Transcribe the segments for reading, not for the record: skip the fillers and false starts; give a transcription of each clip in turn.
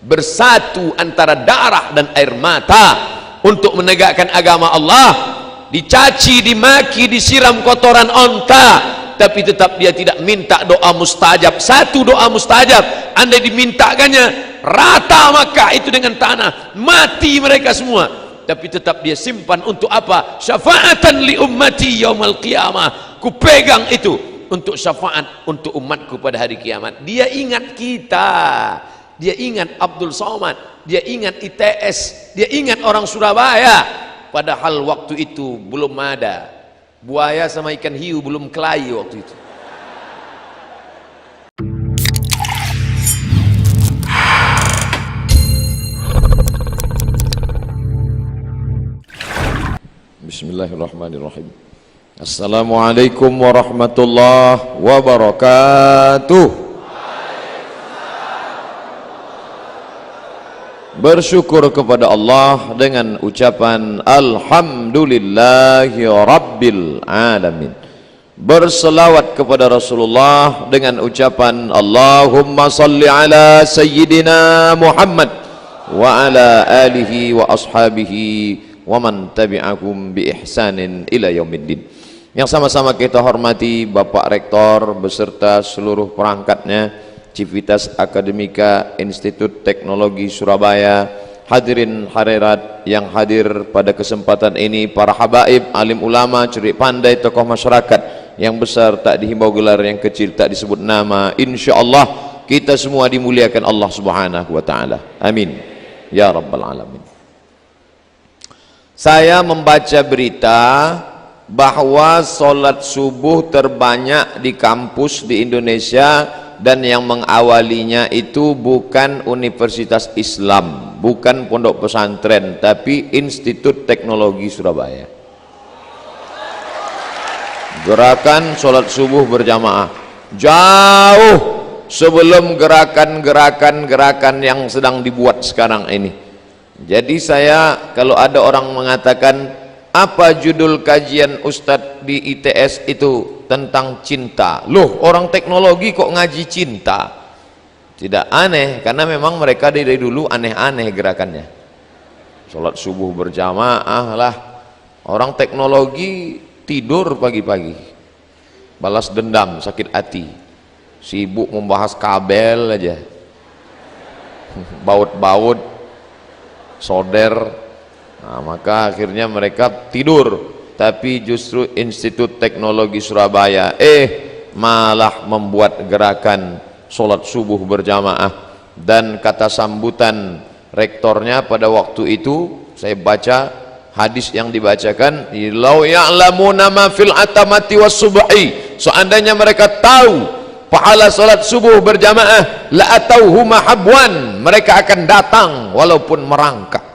bersatu antara darah dan air mata untuk menegakkan agama Allah, dicaci, dimaki, disiram kotoran onta, tapi tetap dia tidak minta doa mustajab. Satu doa mustajab, andai dimintakannya rata Makkah itu dengan tanah, mati mereka semua, tapi tetap dia simpan untuk apa? Syafaatan li ummati yaumal qiyamah. Ku pegang itu untuk syafaat untuk umatku pada hari kiamat. Dia ingat kita, dia ingat Abdul Somad, dia ingat ITS, dia ingat orang Surabaya, padahal waktu itu belum ada buaya sama ikan hiu, belum kelahi waktu itu. Bismillahirrahmanirrahim. Assalamualaikum warahmatullahi wabarakatuh. Bersyukur kepada Allah dengan ucapan Alhamdulillahi Rabbil Alamin. Berselawat kepada Rasulullah dengan ucapan Allahumma salli ala Sayyidina Muhammad wa ala alihi wa ashabihi wa man tabi'ahum bi ihsanin ila yaumiddin. Yang sama-sama kita hormati Bapak Rektor beserta seluruh perangkatnya, Civitas Akademika Institut Teknologi Surabaya, hadirin hadirat yang hadir pada kesempatan ini, para habaib, alim ulama, cerik pandai, tokoh masyarakat, yang besar tak dihimbau gelar, yang kecil tak disebut nama. Insyaallah kita semua dimuliakan Allah Subhanahu wa taala. Amin ya rabbal alamin. Saya membaca berita bahwa sholat subuh terbanyak di kampus di Indonesia, dan yang mengawalinya itu bukan Universitas Islam, bukan pondok pesantren, tapi Institut Teknologi Surabaya. Gerakan sholat subuh berjamaah jauh sebelum gerakan-gerakan yang sedang dibuat sekarang ini. Jadi saya, kalau ada orang mengatakan apa judul kajian Ustadz di ITS itu tentang cinta, loh orang teknologi kok ngaji cinta? Tidak aneh, karena memang mereka dari dulu aneh-aneh gerakannya. Sholat subuh berjamaah lah. Orang teknologi tidur pagi-pagi, balas dendam, sakit hati, sibuk membahas kabel aja, baut-baut, solder. Nah, maka akhirnya mereka tidur. Tapi justru Institut Teknologi Surabaya malah membuat gerakan sholat subuh berjamaah. Dan kata sambutan rektornya pada waktu itu, saya baca hadis yang dibacakan, lau ya'lamuna ma fil atamati was subhi, seandainya mereka tahu pahala sholat subuh berjamaah, la atauhu mahabwan, mereka akan datang walaupun merangkak.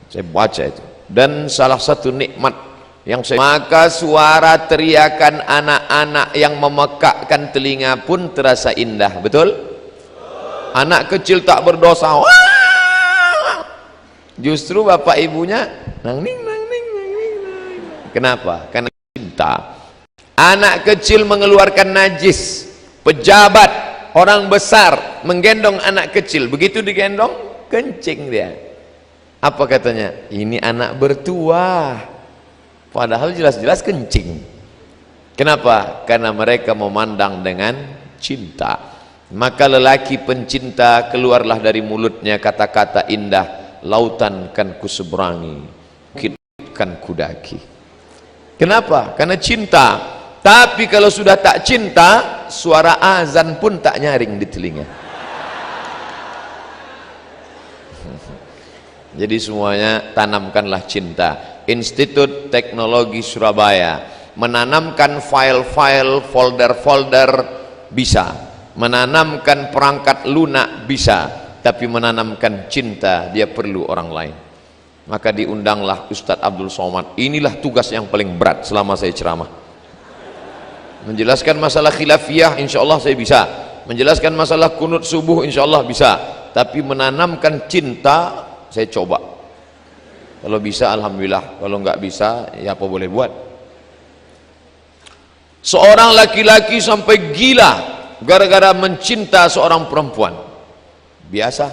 Saya baca itu, dan salah satu nikmat yang saya, maka suara teriakan anak-anak yang memekakkan telinga pun terasa indah. Betul? Anak kecil tak berdosa, wah! Justru bapak ibunya nang ning nang ning nang ning. Kenapa? Karena cinta. Anak kecil mengeluarkan najis, pejabat, orang besar menggendong anak kecil, begitu digendong kencing dia. Apa katanya? Ini anak bertuah, padahal jelas-jelas kencing. Kenapa? Karena mereka memandang dengan cinta. Maka lelaki pencinta, keluarlah dari mulutnya kata-kata indah, lautan kan kuseberangi, bukit kan kudaki. Kenapa? Karena cinta. Tapi kalau sudah tak cinta, suara azan pun tak nyaring di telinga. Jadi semuanya tanamkanlah cinta. Institut Teknologi Surabaya menanamkan file-file, folder-folder bisa, menanamkan perangkat lunak bisa, tapi menanamkan cinta dia perlu orang lain. Maka diundanglah Ustadz Abdul Somad. Inilah tugas yang paling berat selama saya ceramah. Menjelaskan masalah khilafiyah insya Allah saya bisa, menjelaskan masalah kunut subuh insya Allah bisa, tapi menanamkan cinta saya coba. Kalau bisa alhamdulillah, kalau nggak bisa ya apa boleh buat. Seorang laki-laki sampai gila gara-gara mencinta seorang perempuan. Biasa,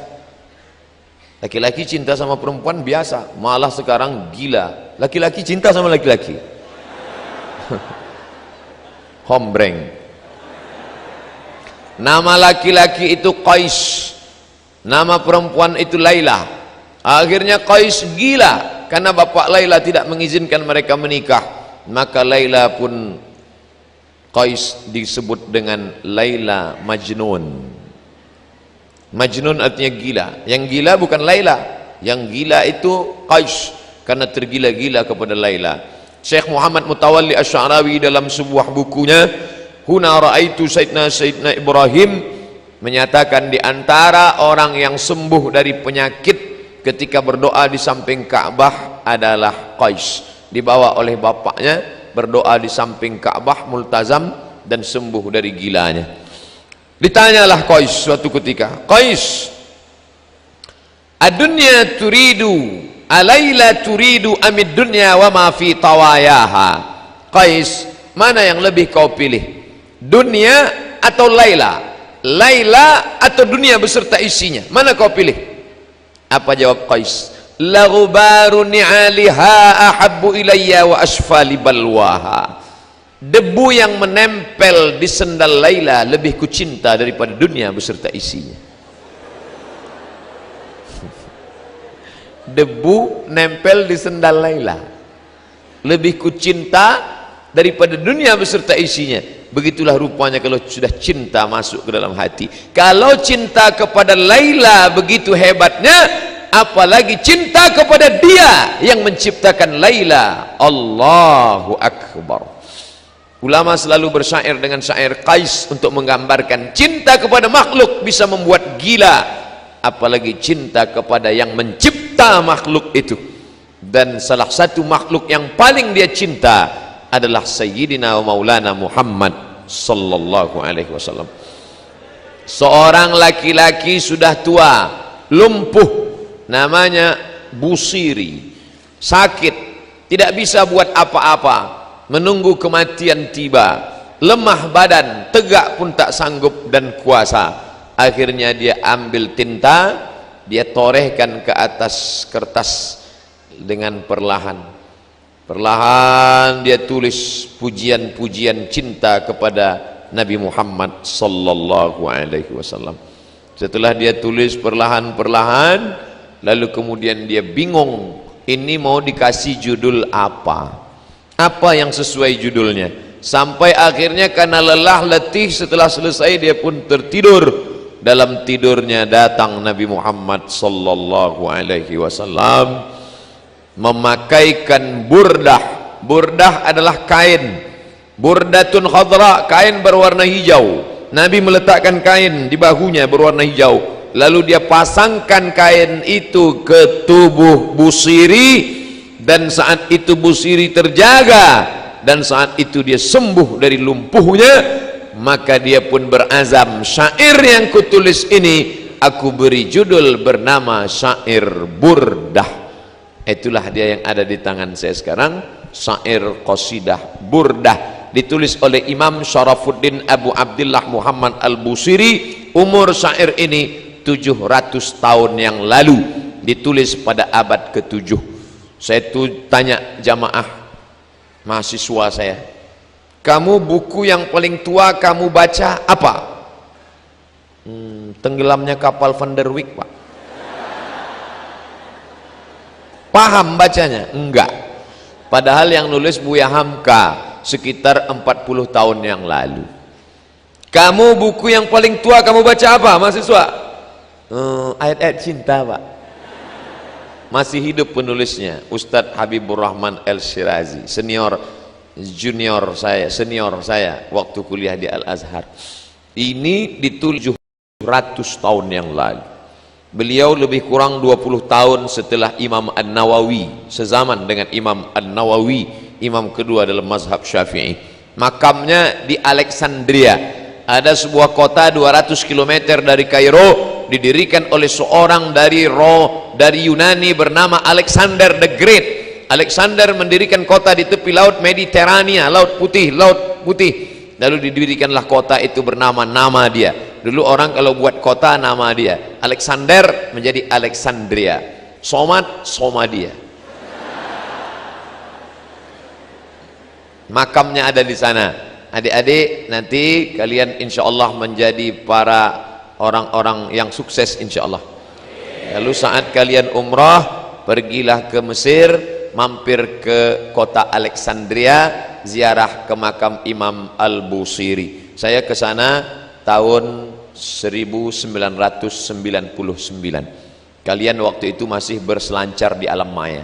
Laki-laki cinta sama perempuan biasa, malah sekarang gila. Laki-laki cinta sama laki-laki. Hombreng. Nama laki-laki itu Qais, nama perempuan itu Laila. Akhirnya Qais gila karena bapak Laila tidak mengizinkan mereka menikah. Maka Laila pun, Qais disebut dengan Laila Majnun. Majnun artinya gila. Yang gila bukan Laila, yang gila itu Qais karena tergila-gila kepada Laila. Syekh Muhammad Mutawalli Asy-Sya'rawi dalam sebuah bukunya Huna Ra'aitu Sayyidina Ibrahim menyatakan di antara orang yang sembuh dari penyakit ketika berdoa di samping Ka'bah adalah Qais. Dibawa oleh bapaknya berdoa di samping Ka'bah multazam dan sembuh dari gilanya. Ditanyalah Qais suatu ketika, Qais, ad-dunya turidu alayla turidu amid dunya wa ma fi tawayaha. Qais, mana yang lebih kau pilih, dunia atau Laila? Laila atau dunia beserta isinya, mana kau pilih? Apa jawab Qais? La ghubaru ni'aliha ahabbu ilayya wa asfali balwaha. Debu yang menempel di sendal Laila lebih kucinta daripada dunia beserta isinya. Debu nempel di sendal Laila lebih kucinta daripada dunia beserta isinya. Begitulah rupanya kalau sudah cinta masuk ke dalam hati. Kalau cinta kepada Laila begitu hebatnya, apalagi cinta kepada dia yang menciptakan Laila. Allahu Akbar. Ulama selalu bersyair dengan syair Qais untuk menggambarkan cinta kepada makhluk bisa membuat gila, apalagi cinta kepada yang mencipta makhluk itu. Dan salah satu makhluk yang paling dia cinta adalah Sayyidina wa Maulana Muhammad sallallahu alaihi wasallam. Seorang laki-laki sudah tua, lumpuh, namanya Busiri, sakit, tidak bisa buat apa-apa, menunggu kematian tiba, lemah badan, tegak pun tak sanggup dan kuasa. Akhirnya dia ambil tinta, dia torehkan ke atas kertas dengan perlahan dia tulis pujian-pujian cinta kepada Nabi Muhammad sallallahu alaihi wasallam. Setelah dia tulis perlahan-perlahan, lalu kemudian dia bingung ini mau dikasih judul apa yang sesuai judulnya. Sampai akhirnya karena lelah letih setelah selesai dia pun tertidur. Dalam tidurnya datang Nabi Muhammad sallallahu alaihi wasallam memakaikan burdah. Burdah adalah kain, burdatun khadra, kain berwarna hijau. Nabi meletakkan kain di bahunya berwarna hijau, lalu dia pasangkan kain itu ke tubuh Busiri. Dan saat itu Busiri terjaga, dan saat itu dia sembuh dari lumpuhnya. Maka dia pun berazam, syair yang kutulis ini aku beri judul bernama syair Burdah. Itulah dia yang ada di tangan saya sekarang, syair qasidah Burdah, ditulis oleh Imam Syarafuddin Abu Abdillah Muhammad Al-Busiri. Umur syair ini 700 tahun yang lalu, ditulis pada abad ke-7. Saya tanya jamaah mahasiswa saya, kamu buku yang paling tua kamu baca apa? Tenggelamnya kapal Van der Wijk, Pak. Paham bacanya? Enggak. Padahal yang nulis Buya Hamka sekitar 40 tahun yang lalu. Kamu buku yang paling tua kamu baca apa mahasiswa? Ayat-ayat cinta, Pak. Masih hidup penulisnya, Ustadz Habibur Rahman El-Shirazi, senior saya waktu kuliah di Al-Azhar. Ini ditulis 700 tahun yang lalu. Beliau lebih kurang 20 tahun setelah Imam An-Nawawi, sezaman dengan Imam An-Nawawi, imam kedua dalam mazhab Syafi'i. Makamnya di Alexandria, ada sebuah kota 200 km dari Kairo, didirikan oleh seorang dari Yunani bernama Alexander the Great. Alexander mendirikan kota di tepi laut Mediterania, laut putih. Lalu didirikanlah kota itu bernama nama dia, Dulu orang kalau buat kota nama dia Alexander menjadi Alexandria, Somad Somadia. Makamnya ada di sana. Adik-adik, nanti kalian insya Allah menjadi para orang-orang yang sukses insya Allah. Lalu saat kalian umrah, pergilah ke Mesir, mampir ke kota Alexandria, ziarah ke makam Imam Al-Busiri. Saya ke sana tahun 1999. Kalian waktu itu masih berselancar di alam maya.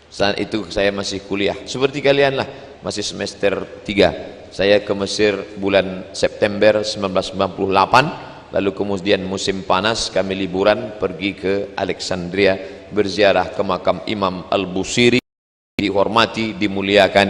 Saat itu saya masih kuliah seperti kalian lah, masih semester 3. Saya ke Mesir bulan September 1998. Lalu kemudian musim panas kami liburan pergi ke Alexandria, berziarah ke makam Imam Al-Busiri, dihormati, dimuliakan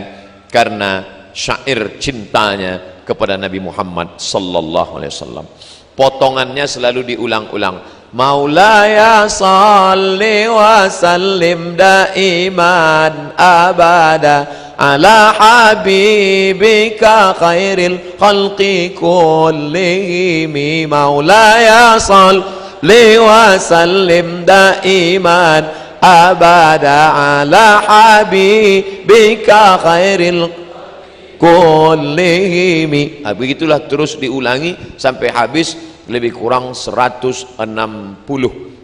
karena syair cintanya kepada Nabi Muhammad sallallahu alaihi wasallam. Potongannya selalu diulang-ulang. Maulaya salli wa sallim daiman abada ala habibika khairil khalqi kullihim. Maulaya salli wa sallim daiman abada ala habibika khairil kullihim. Begitulah terus diulangi sampai habis, lebih kurang 160,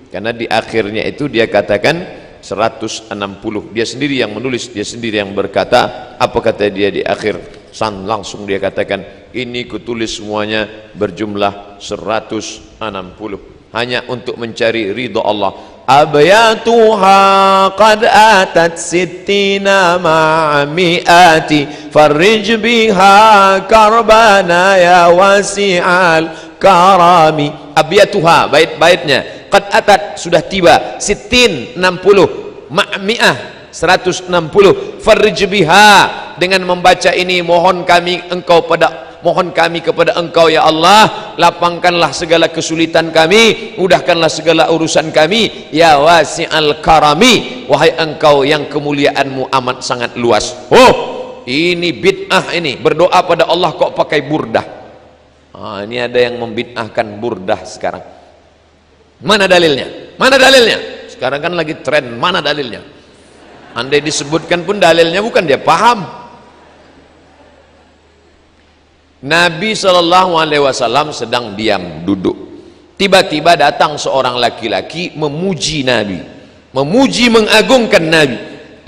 karena di akhirnya itu dia katakan 160. Dia sendiri yang menulis, dia sendiri yang berkata. Apa kata dia di akhir? Langsung dia katakan, ini kutulis semuanya berjumlah 160 hanya untuk mencari ridha Allah. Abyatuha qad atat sittina ma'amiati farrij biha karbana ya wasi'al karami. Abyatuha, bait-baitnya, qad atat, sudah tiba, sittin, 60, ma'mi'ah, 160, farrij biha, dengan membaca ini mohon kami kepada engkau ya Allah, lapangkanlah segala kesulitan kami, mudahkanlah segala urusan kami, ya wasi'al karami, wahai engkau yang kemuliaanmu amat sangat luas. Oh, ini bid'ah ini, berdoa pada Allah kok pakai burdah. Ini ada yang membid'ahkan burdah sekarang. Mana dalilnya? Mana dalilnya? Sekarang kan lagi tren, mana dalilnya? Andai disebutkan pun dalilnya bukan dia paham. Nabi SAW sedang diam duduk, tiba-tiba datang seorang laki-laki memuji Nabi, memuji mengagungkan Nabi.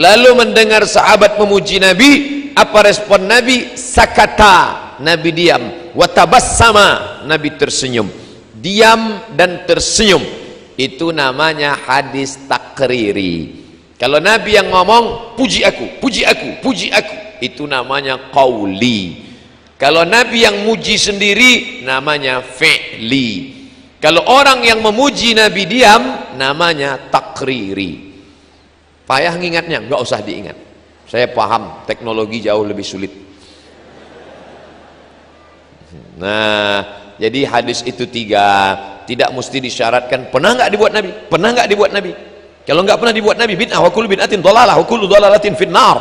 Lalu mendengar sahabat memuji Nabi, apa respon Nabi? Sakata, Nabi diam. Watabassama, Nabi tersenyum. Diam dan tersenyum, itu namanya hadis takriri. Kalau Nabi yang ngomong puji aku, puji aku, puji aku, itu namanya qauli. Kalau Nabi yang muji sendiri namanya fi'li. Kalau orang yang memuji Nabi diam namanya takriri. Payah ngingatnya? Enggak usah diingat, saya paham, teknologi jauh lebih sulit. Nah, jadi hadis itu 3, tidak mesti disyaratkan pernah nggak dibuat Nabi, pernah nggak dibuat Nabi. Kalau nggak pernah dibuat Nabi, bid'ah, wa kullu bid'atin dhalalah, wa kullu dhalalatin finnar.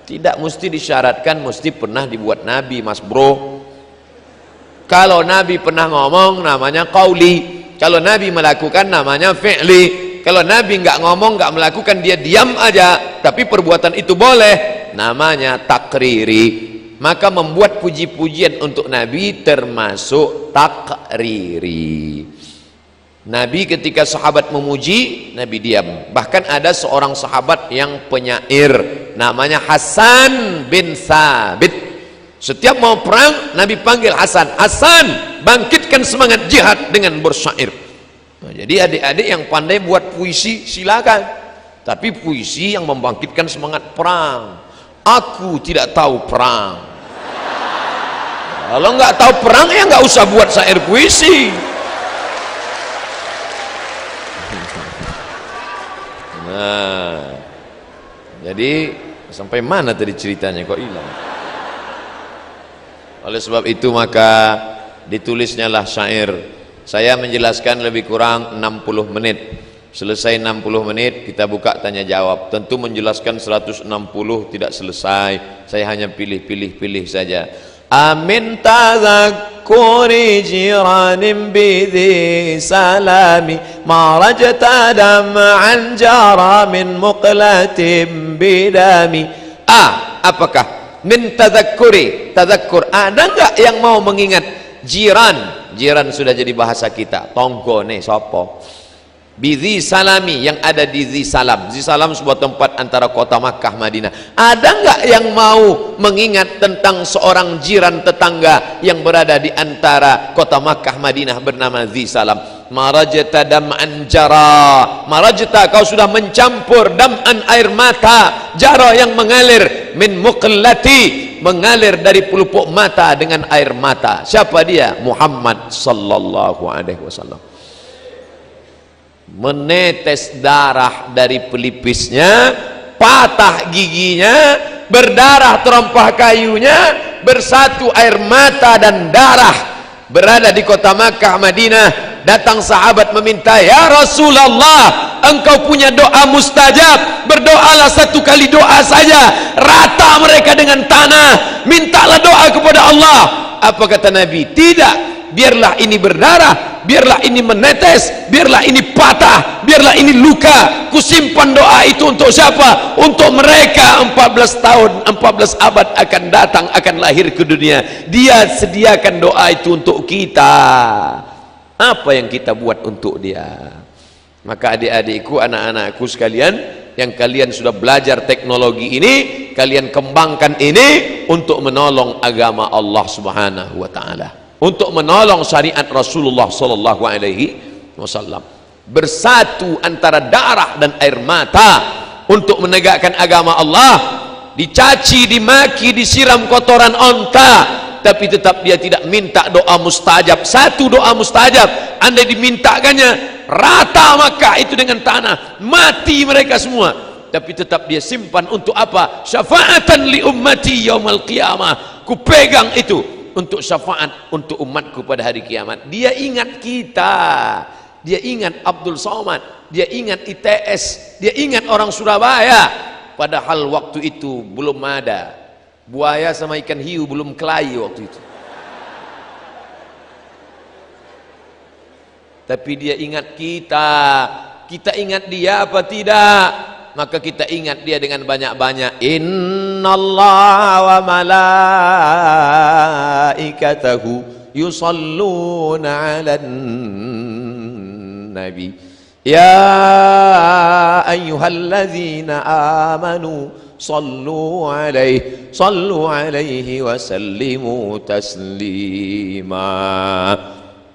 Tidak mesti disyaratkan mesti pernah dibuat Nabi, Mas Bro. Kalau Nabi pernah ngomong namanya qauli, kalau Nabi melakukan namanya fi'li. Kalau Nabi nggak ngomong, nggak melakukan, dia diam aja, tapi perbuatan itu boleh, namanya takriri. Maka membuat puji-pujian untuk Nabi termasuk takriri. Nabi ketika sahabat memuji, Nabi diam. Bahkan ada seorang sahabat yang penyair, namanya Hasan bin Thabit. Setiap mau perang, Nabi panggil Hasan, Hasan, bangkitkan semangat jihad dengan bersyair. Nah, jadi adik-adik yang pandai buat puisi silakan, tapi puisi yang membangkitkan semangat perang. Aku tidak tahu perang. Kalau nggak tahu perang ya nggak usah buat syair puisi. Nah, jadi sampai mana tadi ceritanya kok hilang? Oleh sebab itu maka ditulisnya lah syair. Saya menjelaskan lebih kurang 60 menit. Selesai 60 menit kita buka tanya jawab. Tentu menjelaskan 160 tidak selesai. Saya hanya pilih saja. amin tadhakkuri jiranin bidhi salami ma rajta dam'an jara min muqlatin bidami. Apakah min tadhakkuri, tadhakkur, ada enggak yang mau mengingat jiran? Jiran sudah jadi bahasa kita, tonggo nih sopo. Bidhi salami, yang ada di Dhi Salam. Dhi Salam sebuah tempat antara kota Makkah Madinah. Ada enggak yang mau mengingat tentang seorang jiran tetangga yang berada di antara kota Makkah Madinah bernama Dhi Salam? Marajta dam'an jara, marajta, kau sudah mencampur, dam'an, air mata, jara yang mengalir, min muqallati, mengalir dari pelupuk mata dengan air mata. Siapa dia? Muhammad sallallahu alaihi wasallam. Menetes darah dari pelipisnya, patah giginya, berdarah terompah kayunya, bersatu air mata dan darah, berada di kota Makkah Madinah. Datang sahabat meminta, ya Rasulullah, engkau punya doa mustajab, berdoalah satu kali doa saja, rata mereka dengan tanah, mintalah doa kepada Allah. Apa kata Nabi? Tidak, biarlah ini berdarah, biarlah ini menetes, biarlah ini patah, biarlah ini luka, kusimpan doa itu untuk siapa? Untuk mereka 14 tahun, 14 abad akan datang, akan lahir ke dunia. Dia sediakan doa itu untuk kita. Apa yang kita buat untuk dia? Maka adik-adikku, anak-anakku sekalian, yang kalian sudah belajar teknologi ini, kalian kembangkan ini untuk menolong agama Allah Subhanahu wa taala, untuk menolong syariat Rasulullah sallallahu alaihi wasallam. Bersatu antara darah dan air mata untuk menegakkan agama Allah. Dicaci, dimaki, disiram kotoran onta, tapi tetap dia tidak minta doa mustajab. Satu doa mustajab, andai dimintakannya, rata Makkah itu dengan tanah, mati mereka semua. Tapi tetap dia simpan untuk apa? Syafaatan li ummati yaumal qiyamah. Ku pegang itu untuk syafaat untuk umatku pada hari kiamat. Dia ingat kita, dia ingat Abdul Somad, dia ingat ITS, dia ingat orang Surabaya. Padahal waktu itu belum ada buaya sama ikan hiu, belum kelahi waktu itu. Tapi dia ingat kita. Kita ingat dia apa tidak? Maka kita ingat dia dengan banyak-banyak. Innallaha wa malaikatahu yusalluna 'alan nabi. Ya ayyuhalladzina amanu sallu alaihi wa sallimu taslima.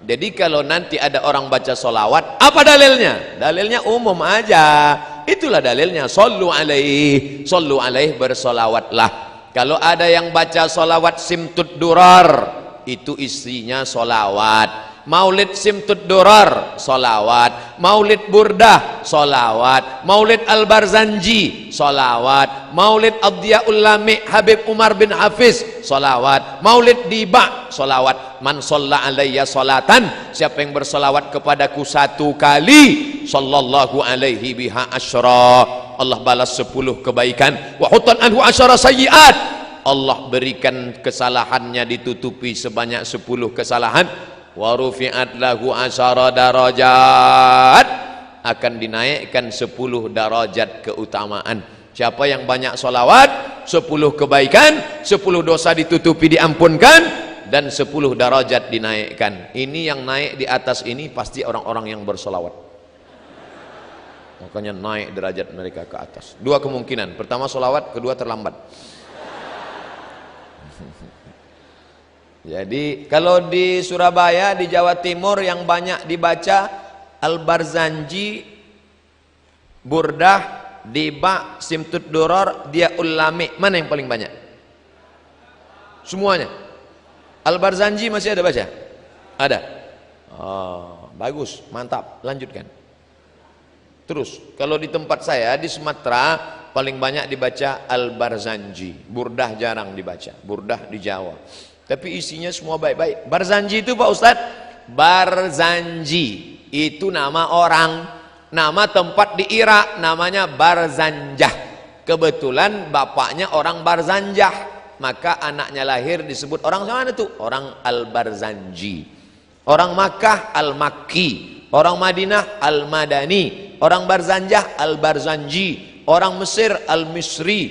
Jadi kalau nanti ada orang baca solawat, apa dalilnya? Dalilnya umum aja. Itulah dalilnya, sallu alaihi bersolawatlah. Kalau ada yang baca solawat simtud durar, itu isinya solawat. Maulid simtud durar, solawat. Maulid burdah, solawat. Maulid al-barzanji, solawat. Maulid ad-diyaul lami Habib Umar bin Hafiz, solawat. Maulid diba, solawat. Man sholla alayya solatan, siapa yang bersolawat kepadaku satu kali, sallallahu alaihi biha asyra, Allah balas 10 kebaikan. Wa hutan anhu asyara sayyiat, Allah berikan kesalahannya ditutupi sebanyak 10 kesalahan. Wa rufi'at lahu asyara darajat, akan dinaikkan 10 darajat keutamaan. Siapa yang banyak solawat, 10 kebaikan, 10 dosa ditutupi diampunkan, dan 10 darajat dinaikkan. Ini yang naik di atas ini pasti orang-orang yang bersolawat. Makanya naik derajat mereka ke atas. Dua kemungkinan, pertama solawat, kedua terlambat. Jadi kalau di Surabaya, di Jawa Timur yang banyak dibaca Al-Barzanji, Burdah, Diba, Simtud Duror, Diyaul Lami, mana yang paling banyak? Semuanya. Al-Barzanji masih ada baca? Ada. Oh, bagus, mantap, lanjutkan. Terus, kalau di tempat saya di Sumatera paling banyak dibaca Al-Barzanji, Burdah jarang dibaca, Burdah di Jawa. Tapi isinya semua baik-baik. Barzanji itu Pak Ustadz, Barzanji itu nama orang, nama tempat di Irak namanya Barzanjah. Kebetulan bapaknya orang Barzanjah, maka anaknya lahir disebut orang mana tuh? Orang Al-Barzanji. Orang Makkah Al-Makki, orang Madinah Al-Madani, orang Barzanjah Al-Barzanji, orang Mesir Al-Misri,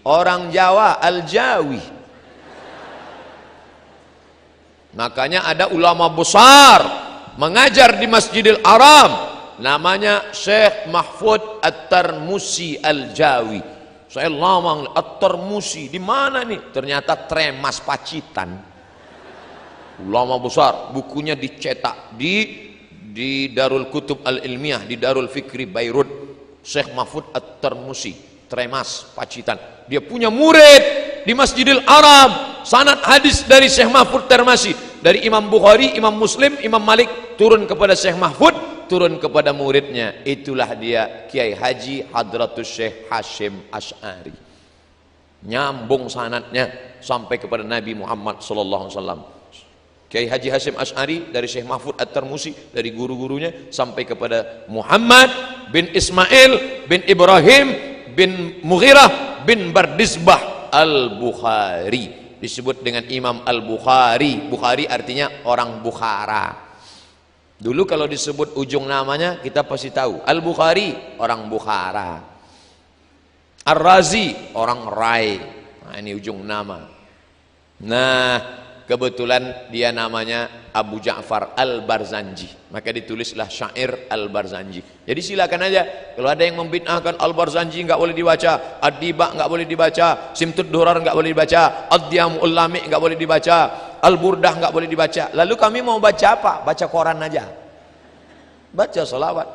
orang Jawa Al-Jawi. Makanya ada ulama besar mengajar di Masjidil Haram, namanya Syekh Mahfud At-Tarmusi Al-Jawi. Saya lama At-Tarmusi di mana nih? Ternyata Tremas Pacitan. Ulama besar, bukunya dicetak di Darul Kutub Al-Ilmiyah, di Darul Fikri Beirut. Syekh Mahfud At-Tarmusi, Tremas Pacitan. Dia punya murid di Masjidil Haram. Sanad hadis dari Syekh Mahfud Tarmusi, dari Imam Bukhari, Imam Muslim, Imam Malik turun kepada Syekh Mahfud, turun kepada muridnya. Itulah dia Kiai Haji Hadratus Syekh Hashim Asy'ari. Nyambung sanadnya sampai kepada Nabi Muhammad sallallahu alaihi wasallam. Kiai Haji Hashim Asy'ari dari Syekh Mahfud At-Tarmusi, dari guru-gurunya sampai kepada Muhammad bin Ismail bin Ibrahim bin Mughirah bin Bardisbah Al-Bukhari. Disebut dengan Imam Al-Bukhari. Bukhari artinya orang Bukhara. Dulu kalau disebut ujung namanya kita pasti tahu. Al-Bukhari orang Bukhara, Ar-Razi orang Rai. Nah, ini ujung nama. Nah, kebetulan dia namanya Abu Ja'far Al-Barzanji, maka ditulislah syair Al-Barzanji. Jadi silakan aja, kalau ada yang membid'ahkan Al-Barzanji nggak boleh dibaca, Ad-Diba nggak boleh dibaca, Simtud Durar nggak boleh dibaca, Ad-Diyamul Lami nggak boleh dibaca, Al-Burdah nggak boleh dibaca. Lalu kami mau baca apa? Baca koran aja, baca solawat.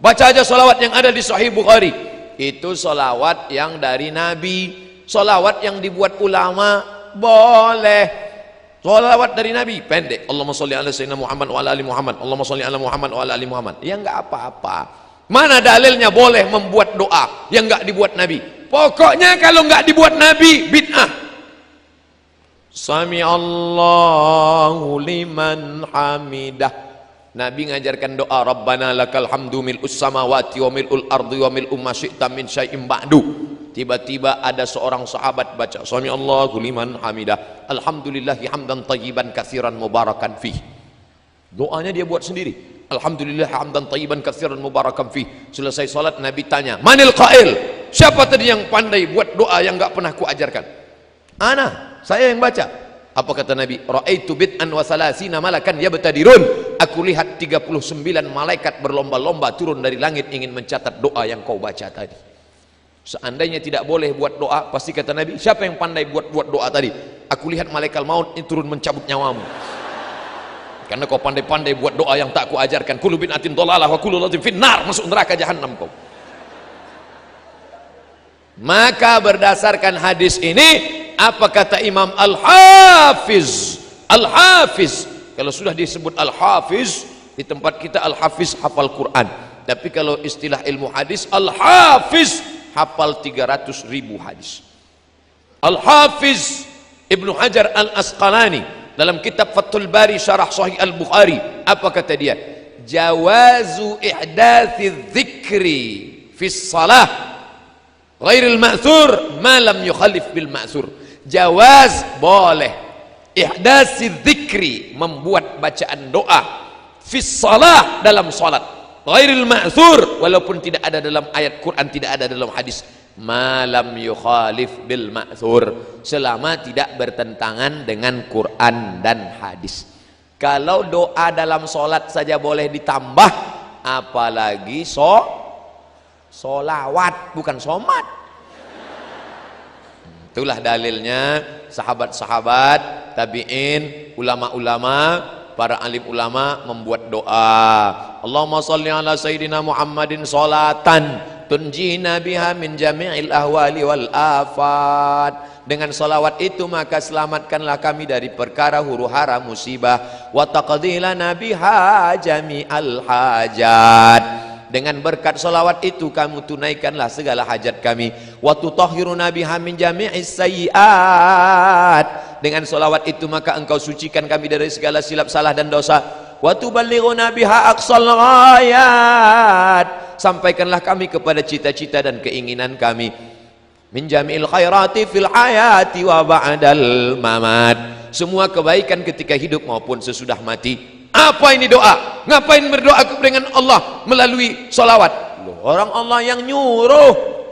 Baca aja solawat yang ada di Sahih Bukhari. Itu solawat yang dari Nabi. Solawat yang dibuat ulama boleh. Solawat dari Nabi pendek, Allahumma sholli ala sayyidina Muhammad wa ala ali Muhammad, Allahumma sholli ala Muhammad wa ala ali Muhammad. Ya enggak apa-apa. Mana dalilnya boleh membuat doa yang enggak dibuat Nabi? Pokoknya kalau enggak dibuat Nabi bid'ah. Sami Allahu liman hamidah. Nabi ngajarkan doa Rabbana lakal hamdu mil'us samawati wa mil'ul ardi wa mil'u ma syi'ta min syai'in ba'du. Tiba-tiba ada seorang sahabat baca Sami Allahu liman hamidah, Alhamdulillahi hamdan tayyiban katsiran mubarakan fih. Doanya dia buat sendiri, Alhamdulillah hamdan tayyiban katsiran mubarakan fih. Selesai salat Nabi tanya, manil qail? Siapa tadi yang pandai buat doa yang enggak pernah ku ajarkan? Ana, saya yang baca. Apa kata Nabi? Ra'aitu bid'an wa salasina malakan yabtadirun. Aku lihat 39 malaikat berlomba-lomba turun dari langit ingin mencatat doa yang kau baca tadi. Seandainya tidak boleh buat doa, pasti kata Nabi, siapa yang pandai buat doa tadi? Aku lihat malaikat maut ini turun mencabut nyawamu. Karena kau pandai-pandai buat doa yang tak ku ajarkan. Kullu bid'atin dhalalah wa kullu dhalatin finnar, masuk neraka jahanam kau. Maka berdasarkan hadis ini, apa kata Imam Al-Hafiz? Al-Hafiz, kalau sudah disebut Al-Hafiz, di tempat kita Al-Hafiz hafal Quran. Tapi kalau istilah ilmu hadis, Al-Hafiz hafal 300.000 hadis. Al-Hafiz Ibnu Hajar Al-Asqalani dalam kitab Fathul Bari Syarah Sahih Al-Bukhari, apa kata dia? Jawazu ihdathi dzikri fi shalah ghairil ma'thur ma lam yukhalif bil ma'thur. Jawaz, boleh, ihdathi dzikri, membuat bacaan doa fi shalah, dalam salat, ghairil ma'thur, walaupun tidak ada dalam ayat Quran, tidak ada dalam hadis, malam yukhalif bil ma'thur, selama tidak bertentangan dengan Quran dan hadis. Kalau doa dalam solat saja boleh ditambah, apalagi solawat, bukan somat. Itulah dalilnya sahabat-sahabat, tabi'in, ulama-ulama, para alim ulama membuat doa. Allahumma sholli ala sayyidina Muhammadin sholatan tunjina biha min jami'il ahwali wal afat. Dengan salawat itu maka selamatkanlah kami dari perkara huru-hara musibah, wa taqdi lana biha jami'al hajat. Dengan berkat salawat itu kamu tunaikanlah segala hajat kami, wa tutahhiruna biha min jami'is sayyi'at. Dengan salawat itu maka engkau sucikan kami dari segala silap salah dan dosa, wa tuballighuna biha aqsal ghayat. Sampaikanlah kami kepada cita-cita dan keinginan kami. min jami'il khairati fil hayati wa ba'dal mamat. Semua kebaikan ketika hidup maupun sesudah mati. Apa ini doa? Ngapain berdoa kepada Allah melalui salawat? Loh, orang Allah yang nyuruh.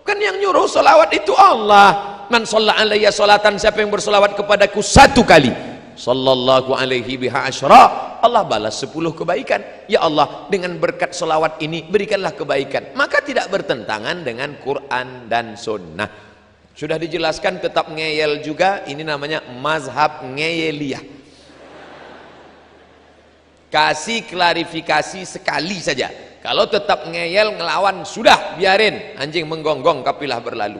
Kan yang nyuruh salawat itu Allah. Man shalla alayya salatan, siapa yang bersalawat kepadaku 1 kali, sallallahu alaihi biha asyra, Allah balas 10 kebaikan. Ya Allah, dengan berkat salawat ini berikanlah kebaikan. Maka tidak bertentangan dengan Quran dan Sunnah. Sudah dijelaskan tetap ngeyel juga. Ini namanya mazhab ngeyeliyah. Kasih klarifikasi sekali saja. Kalau tetap ngeyel ngelawan, sudah biarin, anjing menggonggong kapilah berlalu.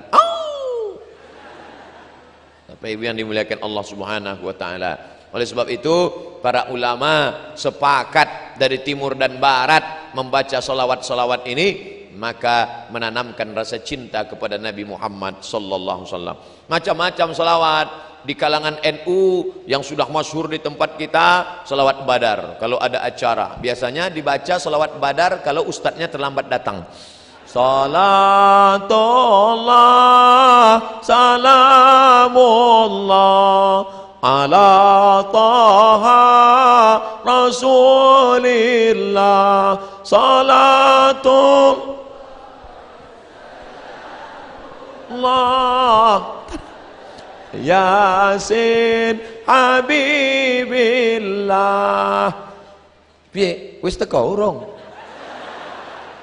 Bapak Ibu yang dimuliakan Allah Subhanahu wa taala. Oleh sebab itu para ulama sepakat dari timur dan barat membaca salawat-salawat ini, maka menanamkan rasa cinta kepada Nabi Muhammad sallallahu alaihi wasallam. Macam-macam salawat di kalangan NU yang sudah masyhur di tempat kita, salawat Badar. Kalau ada acara biasanya dibaca salawat Badar kalau ustadznya terlambat datang. Salatullah salamullah ala taha rasulillah salatullah Yasin Habibillah. Piye? Wis teko urung?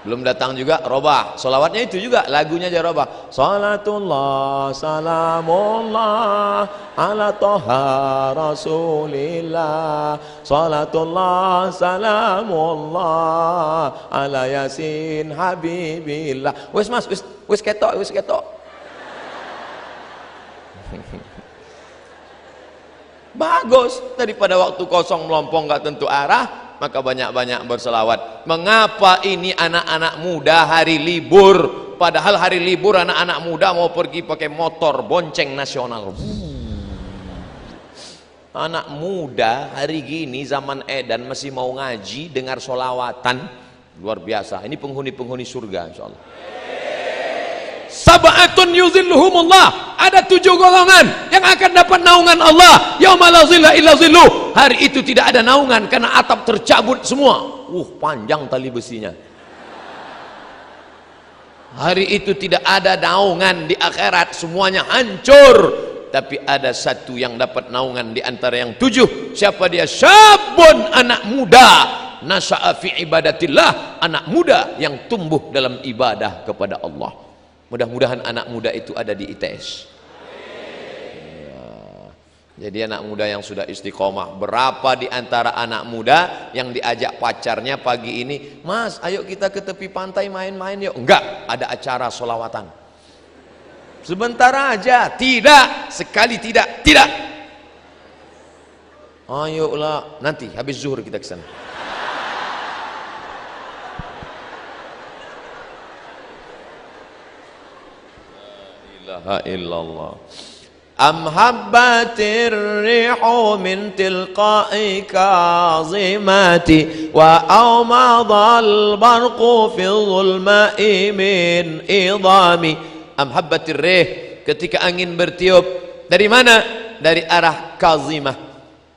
Belum datang juga robah. Salawatnya itu juga, lagunya aja robah. Salatullah salamullah ala toha rasulillah. Salatullah salamullah ala yasin habibillah. Wis mas, wis ketok, wis ketok. Bagus, daripada waktu kosong melompong gak tentu arah, maka banyak-banyak berselawat. Mengapa ini anak-anak muda hari libur, padahal hari libur anak-anak muda mau pergi pakai motor bonceng nasional. Anak muda hari gini zaman edan masih mau ngaji, dengar solawatan, luar biasa. Ini penghuni-penghuni surga insyaallah. Sab'atun yuzilluhumullah, ada 7 golongan yang akan dapat naungan Allah yauma la zilla illa zilluh. Hari itu tidak ada naungan karena atap tercabut semua. Panjang tali besinya. Hari itu tidak ada naungan di akhirat, semuanya hancur. Tapi ada satu yang dapat naungan di antara yang 7. Siapa dia? Syabun, anak muda, nasya'a fi ibadatillah, anak muda yang tumbuh dalam ibadah kepada Allah. Mudah-mudahan anak muda itu ada di ITS. Ya. Jadi anak muda yang sudah istiqomah. Berapa di antara anak muda yang diajak pacarnya pagi ini, Mas ayo kita ke tepi pantai main-main yuk. Enggak, ada acara solawatan. Sebentar aja. Tidak, sekali tidak. Tidak. Ayolah, nanti habis zuhur kita ke sana. Illallah. Am habbatir rihu min tilqa'i kazimati wa awmadal barqu fi dhulma'i min idami. Am habbatir rih, ketika angin bertiup dari mana? Dari arah kazimah.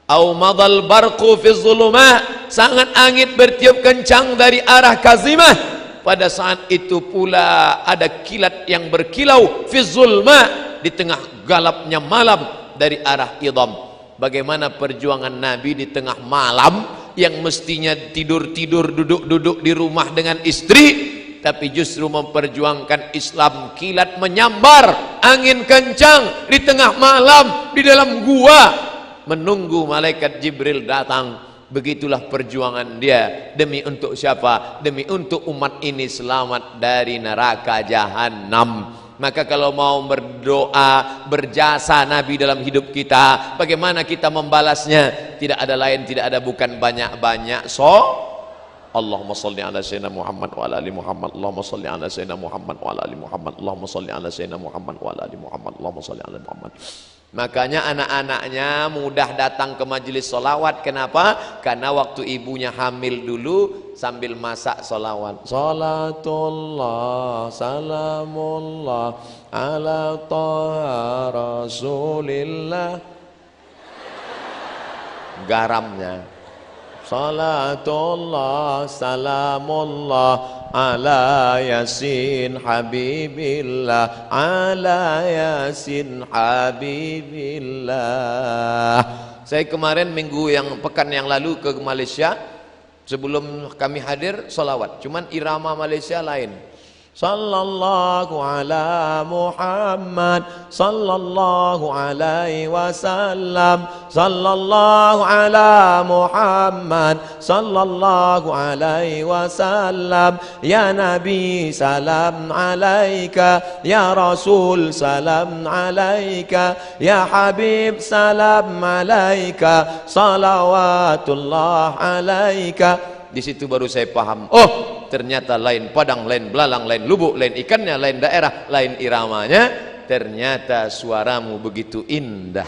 Awmadal barqu fi dhulma, sangat angin bertiup kencang dari arah kazimah. Pada saat itu pula ada kilat yang berkilau fi zulma, di tengah galapnya malam dari arah idham. Bagaimana perjuangan Nabi di tengah malam yang mestinya tidur-tidur, duduk-duduk di rumah dengan istri, tapi justru memperjuangkan Islam. Kilat menyambar, angin kencang di tengah malam di dalam gua menunggu malaikat Jibril datang. Begitulah perjuangan dia. Demi untuk siapa? Demi untuk umat ini selamat dari neraka jahanam. Maka kalau mau berdoa, berjasa Nabi dalam hidup kita, bagaimana kita membalasnya? Tidak ada lain, tidak ada bukan banyak-banyak Allahumma salli ala sayyidina Muhammad wa ala ali Muhammad. Allahumma salli ala sayyidina Muhammad wa ala ali Muhammad. Allahumma salli ala sayyidina Muhammad wa ala ali Muhammad. Allahumma salli ala Muhammad. Makanya anak-anaknya mudah datang ke majelis solawat. Kenapa? Karena waktu ibunya hamil dulu sambil masak solawat. Salatullah salamullah ala taha rasulillah. Garamnya. Salatullah salamullah ala yasin habibillah, ala yasin habibillah. Saya kemarin pekan yang lalu ke Malaysia. Sebelum kami hadir solawat, cuman irama Malaysia lain. Sallallahu ala Muhammad sallallahu alaihi wasallam, sallallahu ala Muhammad sallallahu alaihi wasallam, ya Nabi salam alaika, ya Rasul salam alaika, ya Habib salam alaika, salawatullah alaika. Di situ baru saya paham, oh ternyata lain padang, lain belalang, lain lubuk, lain ikannya, lain daerah, lain iramanya. Ternyata suaramu begitu indah.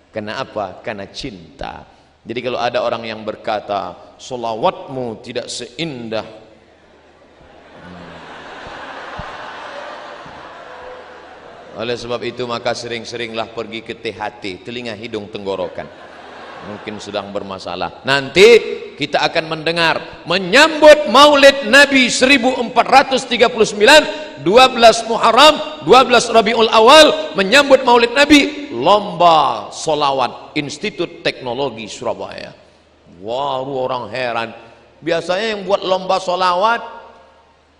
Kenapa? Karena cinta. Jadi kalau ada orang yang berkata solawatmu tidak seindah, oleh sebab itu maka sering-seringlah pergi ke THT, telinga hidung tenggorokan. Mungkin sedang bermasalah. Nanti kita akan mendengar menyambut Maulid Nabi 1439, 12 Muharram, 12 Rabiul Awal, menyambut Maulid Nabi, lomba solawat Institut Teknologi Surabaya. Wah, orang heran. Biasanya yang buat lomba solawat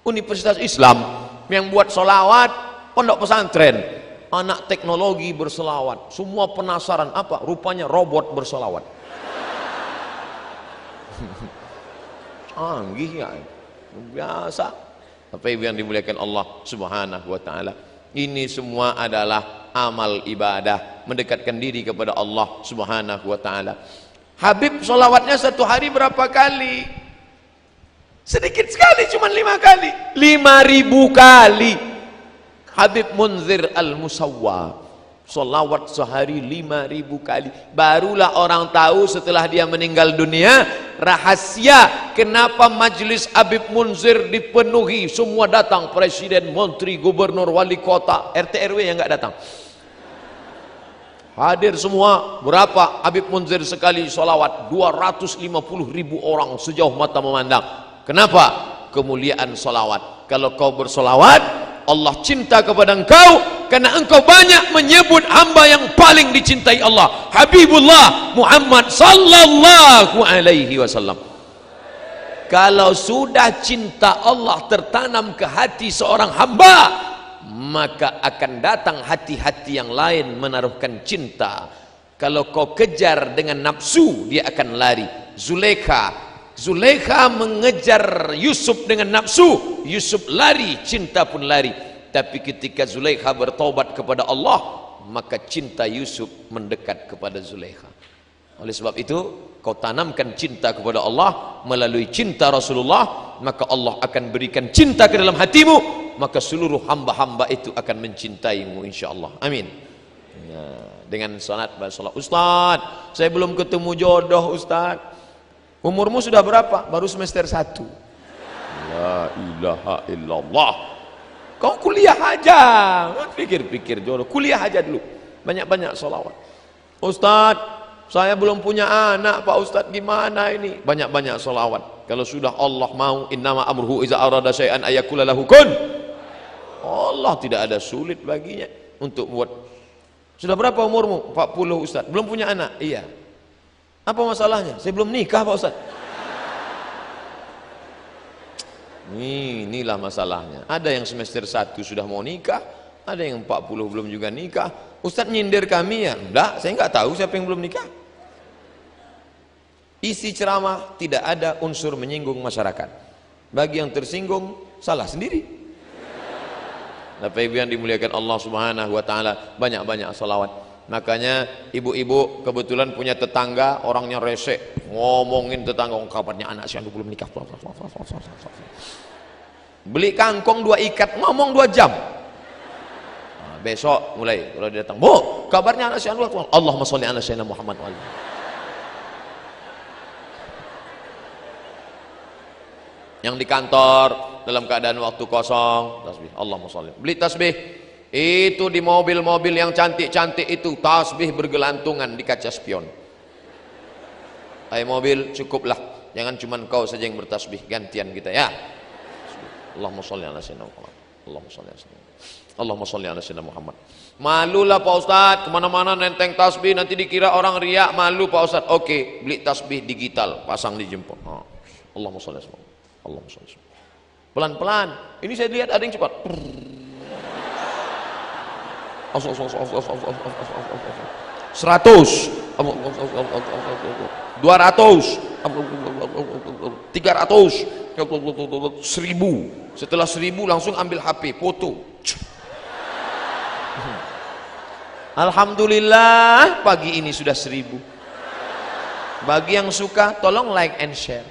Universitas Islam, yang buat solawat pondok pesantren. Anak teknologi berselawat, semua penasaran apa rupanya robot berselawat. Canggih ya, biasa. Tapi yang dimuliakan Allah Subhanahu wa taala, ini semua adalah amal ibadah, mendekatkan diri kepada Allah Subhanahu wa taala. Habib solawatnya satu hari berapa kali? Sedikit sekali, cuma 5 kali. 5.000 kali. Habib Munzir Al-Musawwa solawat sehari 5.000 kali. Barulah orang tahu setelah dia meninggal dunia rahasia kenapa majlis Habib Munzir dipenuhi, semua datang, presiden, menteri, gubernur, wali kota, RT RW yang enggak datang hadir semua. Berapa Habib Munzir sekali solawat? 250.000 orang sejauh mata memandang. Kenapa? Kemuliaan solawat. Kalau kau bersolawat, Allah cinta kepada engkau karena engkau banyak menyebut hamba yang paling dicintai Allah, Habibullah Muhammad sallallahu alaihi wasallam. Kalau sudah cinta Allah tertanam ke hati seorang hamba, maka akan datang hati-hati yang lain menaruhkan cinta. Kalau kau kejar dengan nafsu, dia akan lari. Zulaikha mengejar Yusuf dengan nafsu, Yusuf lari, cinta pun lari. Tapi ketika Zulaikha bertaubat kepada Allah, maka cinta Yusuf mendekat kepada Zulaikha. Oleh sebab itu, kau tanamkan cinta kepada Allah melalui cinta Rasulullah, maka Allah akan berikan cinta ke dalam hatimu, maka seluruh hamba-hamba itu akan mencintaimu insyaallah. Amin. Ya, dengan salat. Ustaz, saya belum ketemu jodoh Ustaz. Umurmu sudah berapa? Baru semester 1. La ilaha illallah. Kau kuliah aja. Pikir-pikir jodoh. Kuliah aja dulu. Banyak-banyak sholawat. Ustaz, saya belum punya anak Pak Ustaz, gimana ini? Banyak-banyak sholawat. Kalau sudah Allah mau, innama amruhu iza arada syai'an ayakula lahu kun. Allah tidak ada sulit baginya untuk buat. Sudah berapa umurmu? 40 Ustaz. Belum punya anak? Iya. Apa masalahnya? Saya belum nikah Pak Ustaz. Inilah masalahnya. Ada yang semester 1 sudah mau nikah, ada yang 40 belum juga nikah. Ustaz nyindir kami ya? Enggak, saya enggak tahu siapa yang belum nikah. Isi ceramah tidak ada unsur menyinggung masyarakat. Bagi yang tersinggung, salah sendiri. Bapak Ibu yang dimuliakan Allah Subhanahu wa taala, banyak-banyak salawat. Makanya ibu-ibu kebetulan punya tetangga orangnya rese, ngomongin tetangga, kabarnya anak si anu belum nikah. Beli kangkong 2 ikat, ngomong 2 jam. Nah, besok mulai kalau dia datang, "Bu, kabarnya anak si anu, Allahumma sholli ala sayyidina Muhammad." Yang di kantor dalam keadaan waktu kosong tasbih. Allahumma sholli. Beli tasbih. Itu di mobil-mobil yang cantik-cantik itu tasbih bergelantungan di kaca spion. Hai mobil, cukuplah. Jangan cuma kau saja yang bertasbih, gantian kita ya. Allahumma sholli ala sayyidina Muhammad. Allahumma sholli ala sayyidina Muhammad. Allahumma sholli ala sayyidina Muhammad. Malulah Pak Ustadz, kemana-mana nenteng tasbih, nanti dikira orang riak, malu Pak Ustadz. Oke, beli tasbih digital, pasang di jempol. Allahumma sholli ala sayyidina Muhammad. Allahumma sholli ala sayyidina Muhammad. Pelan-pelan. Ini saya lihat ada yang cepat. 100, 200, 300, 1000, setelah 1000 langsung ambil HP foto. Alhamdulillah pagi ini sudah 1000. Bagi yang suka tolong like and share.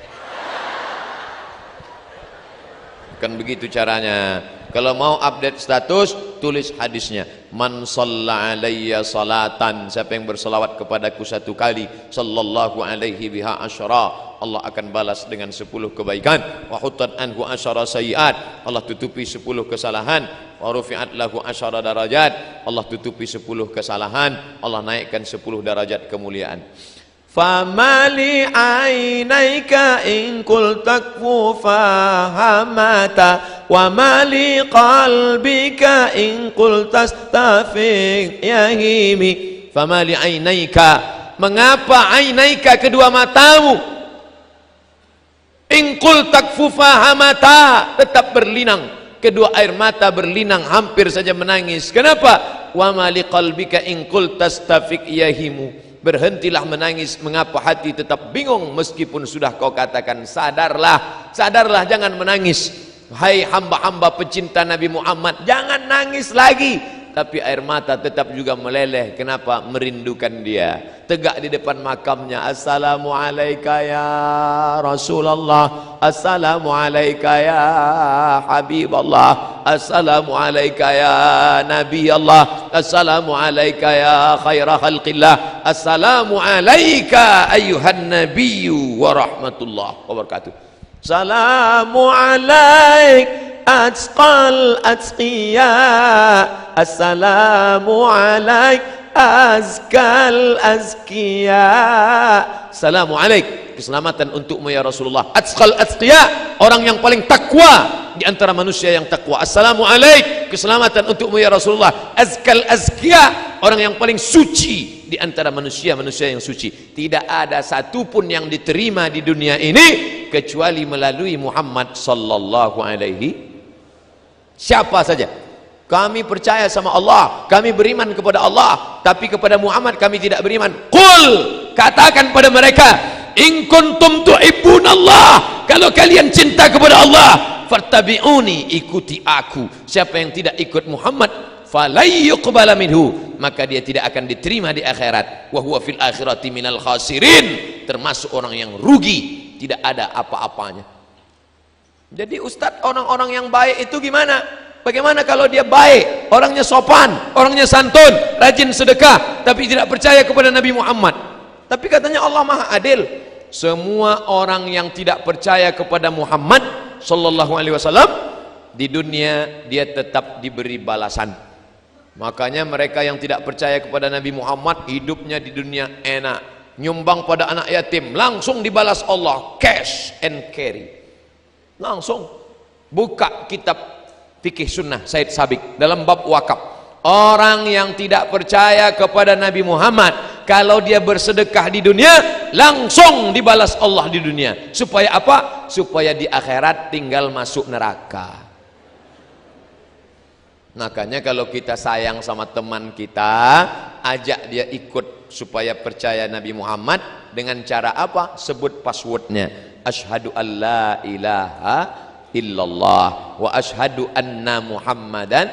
Kan begitu caranya. Kalau mau update status, tulis hadisnya. Man shalla alayya salatan, siapa yang berselawat kepadaku 1 kali, sallallahu alaihi biha asyara, Allah akan balas dengan 10 kebaikan. Wa huttat anhu asyara sayiat, Allah tutupi 10 kesalahan. Wa rufi'at lahu asyara darajat, Allah tutupi 10 kesalahan, Allah naikkan 10 derajat kemuliaan. Famali ainaika in kul takfu fahamata wa mali qalbika in kul tastafiq yahimi. Famali ainaika, mengapa ainaika kedua matamu, in kul takfu fahamata tetap berlinang, kedua air mata berlinang hampir saja menangis. Kenapa? Wa mali qalbika in kul tastafiq yahimu, berhentilah menangis, mengapa hati tetap bingung meskipun sudah kau katakan sadarlah, sadarlah, jangan menangis. Hai hamba-hamba pecinta Nabi Muhammad, jangan nangis lagi. Tapi air mata tetap juga meleleh. Kenapa? Merindukan dia. Tegak di depan makamnya, assalamu alayka ya Rasulullah, assalamu alayka ya Habiballah, assalamu alayka ya Nabi Allah, assalamu alayka ya khaira khalqillah, assalamu alayka ayuhan nabiyyu wa rahmatullah wa barakatuh. Salamu alayk atqal atqiya, assalamu alaik azkal azkiya. Assalamu alaik, keselamatan untukmu ya Rasulullah. Atqal atqiya, orang yang paling takwa di antara manusia yang takwa. Assalamu alaik, keselamatan untukmu ya Rasulullah. Azkal azkiya, orang yang paling suci di antara manusia-manusia yang suci. Tidak ada satupun yang diterima di dunia ini kecuali melalui Muhammad sallallahu alaihi. Siapa saja. Kami percaya sama Allah, kami beriman kepada Allah, tapi kepada Muhammad kami tidak beriman. Qul, katakan pada mereka, in kuntum tuhibbunallah, kalau kalian cinta kepada Allah, fattabi'uni, ikuti aku. Siapa yang tidak ikut Muhammad, falay yuqbala minhu, maka dia tidak akan diterima di akhirat. Wa huwa fil akhirati minal khasirin, termasuk orang yang rugi, tidak ada apa-apanya. Jadi Ustadz, orang-orang yang baik itu gimana? Bagaimana kalau dia baik, orangnya sopan, orangnya santun, rajin sedekah, tapi tidak percaya kepada Nabi Muhammad? Tapi katanya Allah Maha Adil. Semua orang yang tidak percaya kepada Muhammad sallallahu alaihi wasallam di dunia dia tetap diberi balasan. Makanya mereka yang tidak percaya kepada Nabi Muhammad hidupnya di dunia enak, nyumbang pada anak yatim langsung dibalas Allah, cash and carry. Langsung buka kitab fikih sunnah Said Sabiq dalam bab wakaf. Orang yang tidak percaya kepada Nabi Muhammad, kalau dia bersedekah di dunia langsung dibalas Allah di dunia. Supaya apa? Supaya di akhirat tinggal masuk neraka. Makanya kalau kita sayang sama teman kita, ajak dia ikut supaya percaya Nabi Muhammad. Dengan cara apa? Sebut passwordnya, asyhadu an la ilaha illallah wa asyhadu anna Muhammadan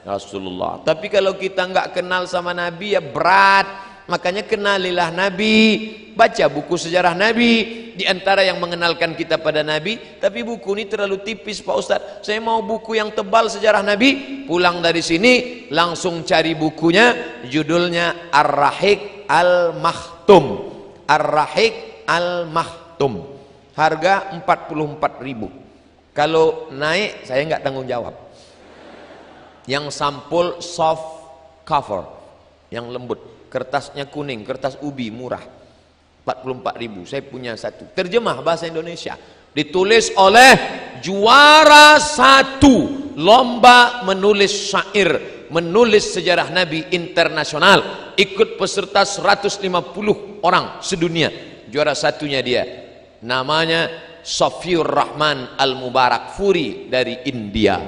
Rasulullah. Tapi kalau kita nggak kenal sama Nabi ya berat. Makanya kenalilah Nabi, baca buku sejarah Nabi. Di antara yang mengenalkan kita pada Nabi, tapi buku ini terlalu tipis Pak Ustadz. Saya mau buku yang tebal sejarah Nabi. Pulang dari sini langsung cari bukunya, judulnya Ar-Rahiq Al-Makhtum. Ar-Rahiq Al-Makhtum. Harga 44.000. Kalau naik saya nggak tanggung jawab. Yang sampul soft cover, yang lembut, kertasnya kuning, kertas ubi murah, 44.000. Saya punya satu. Terjemah bahasa Indonesia. Ditulis oleh juara 1 lomba menulis syair, menulis sejarah Nabi internasional. Ikut peserta 150 orang sedunia. Juara satunya dia. Namanya Safiur Rahman Al-Mubarak Furi dari India.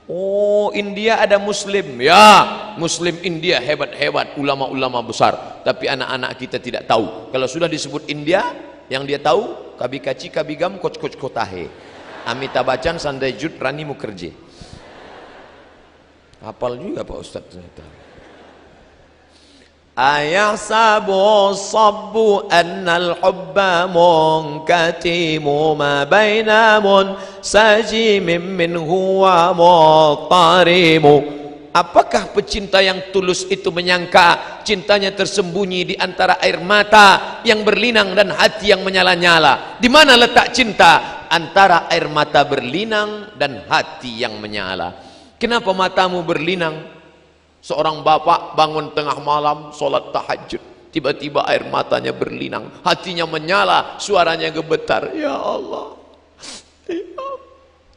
Oh, India ada Muslim. Ya, Muslim India hebat-hebat, ulama-ulama besar. Tapi anak-anak kita tidak tahu. Kalau sudah disebut India, yang dia tahu Kabi Kaci, Kabi Gam, Coach Kotahe, Amitabh Bachchan, Sanjay Dutt, Rani Mukherjee. Hafal juga Pak Ustaz ternyata. Ayahsabu sabbu annal hubba munkatimu ma baina munsajimin minhu wa muqtarimu. Apakah pecinta yang tulus itu menyangka cintanya tersembunyi di antara air mata yang berlinang dan hati yang menyala-nyala? Di mana letak cinta? Antara air mata berlinang dan hati yang menyala. Kenapa matamu berlinang? Seorang bapak bangun tengah malam sholat tahajud, tiba-tiba air matanya berlinang, hatinya menyala, suaranya gemetar. Ya Allah, ya Allah.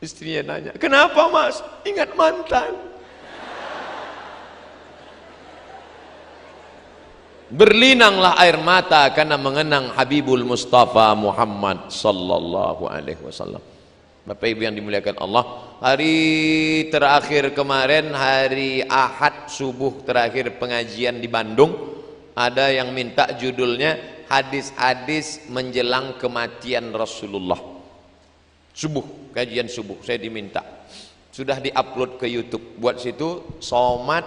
Istrinya nanya, kenapa mas? Ingat mantan. Berlinanglah air mata karena mengenang Habibul Mustafa Muhammad sallallahu alaihi wasallam. Bapak Ibu yang dimuliakan Allah, hari terakhir kemarin, hari Ahad subuh terakhir pengajian di Bandung, ada yang minta judulnya hadis-hadis menjelang kematian Rasulullah. Subuh, kajian subuh, saya diminta. Sudah diupload ke YouTube. Buat situ somat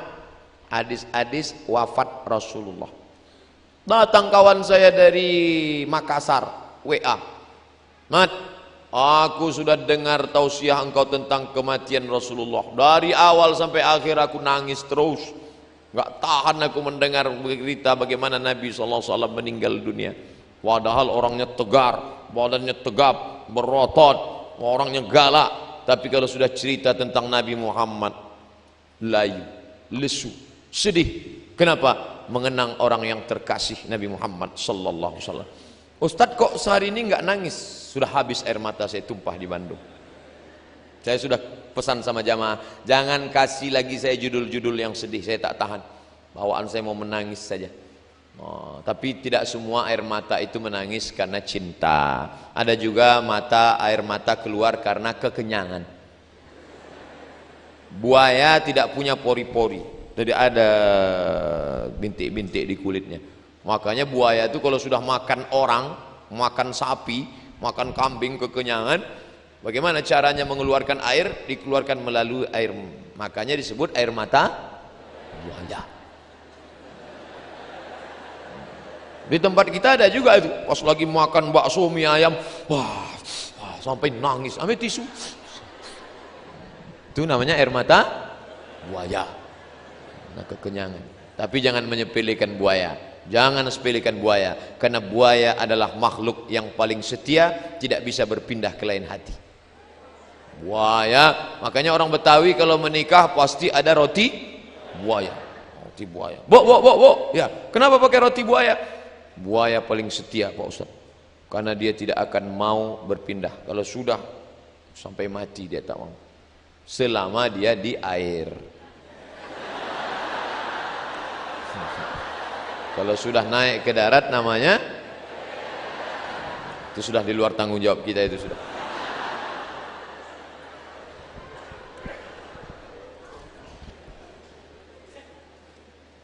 hadis-hadis wafat Rasulullah. Datang kawan saya dari Makassar, WA. Mat, aku sudah dengar tausiah engkau tentang kematian Rasulullah. Dari awal sampai akhir aku nangis terus. Gak tahan aku mendengar berita bagaimana Nabi SAW meninggal dunia. Padahal orangnya tegar, badannya tegap, berotot, orangnya galak. Tapi kalau sudah cerita tentang Nabi Muhammad, layu, lesu, sedih. Kenapa? Mengenang orang yang terkasih Nabi Muhammad sallallahu alaihi wasallam. Ustadz kok sehari ini nggak nangis? Sudah habis air mata saya tumpah di Bandung. Saya sudah pesan sama jamaah, jangan kasih lagi saya judul-judul yang sedih, saya tak tahan. Bawaan saya mau menangis saja. Oh, tapi tidak semua air mata itu menangis karena cinta. Ada juga air mata keluar karena kekenyangan. Buaya tidak punya pori-pori, jadi ada bintik-bintik di kulitnya. Makanya buaya itu kalau sudah makan orang, makan sapi, makan kambing kekenyangan, bagaimana caranya mengeluarkan air? Dikeluarkan melalui air. Makanya disebut air mata buaya. Di tempat kita ada juga itu. Pas lagi makan bakso mie ayam, wah sampai nangis, ambil tisu. Itu namanya air mata buaya. Nah, kekenyangan. Tapi jangan menyepelekan buaya. Jangan sepelekan buaya, karena buaya adalah makhluk yang paling setia, tidak bisa berpindah ke lain hati. Buaya, makanya orang Betawi kalau menikah pasti ada roti buaya. Roti buaya. Bo. Ya, kenapa pakai roti buaya? Buaya paling setia, Pak Ustaz. Karena dia tidak akan mau berpindah. Kalau sudah sampai mati dia tak mau. Selama dia di air. Kalau sudah naik ke darat namanya itu sudah di luar tanggung jawab kita, itu sudah.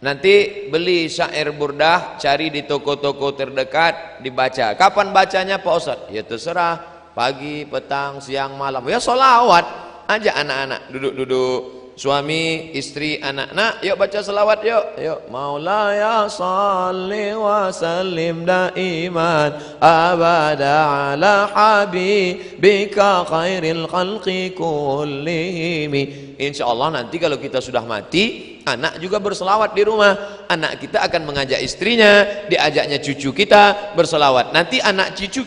Nanti beli syair burdah, cari di toko-toko terdekat, dibaca. Kapan bacanya Pak Ustadz? Ya terserah, pagi, petang, siang, malam. Ya sholawat, ajak anak-anak duduk-duduk. Suami, istri, anak, nak, yuk baca selawat yuk. Yuk. Maulaya salli wa sallim daiman abada ala habibika khairil khalqi kullihimi. Insyaallah nanti kalau kita sudah mati, anak juga berselawat di rumah. Anak kita akan mengajak istrinya, diajaknya cucu kita berselawat. Nanti anak cucu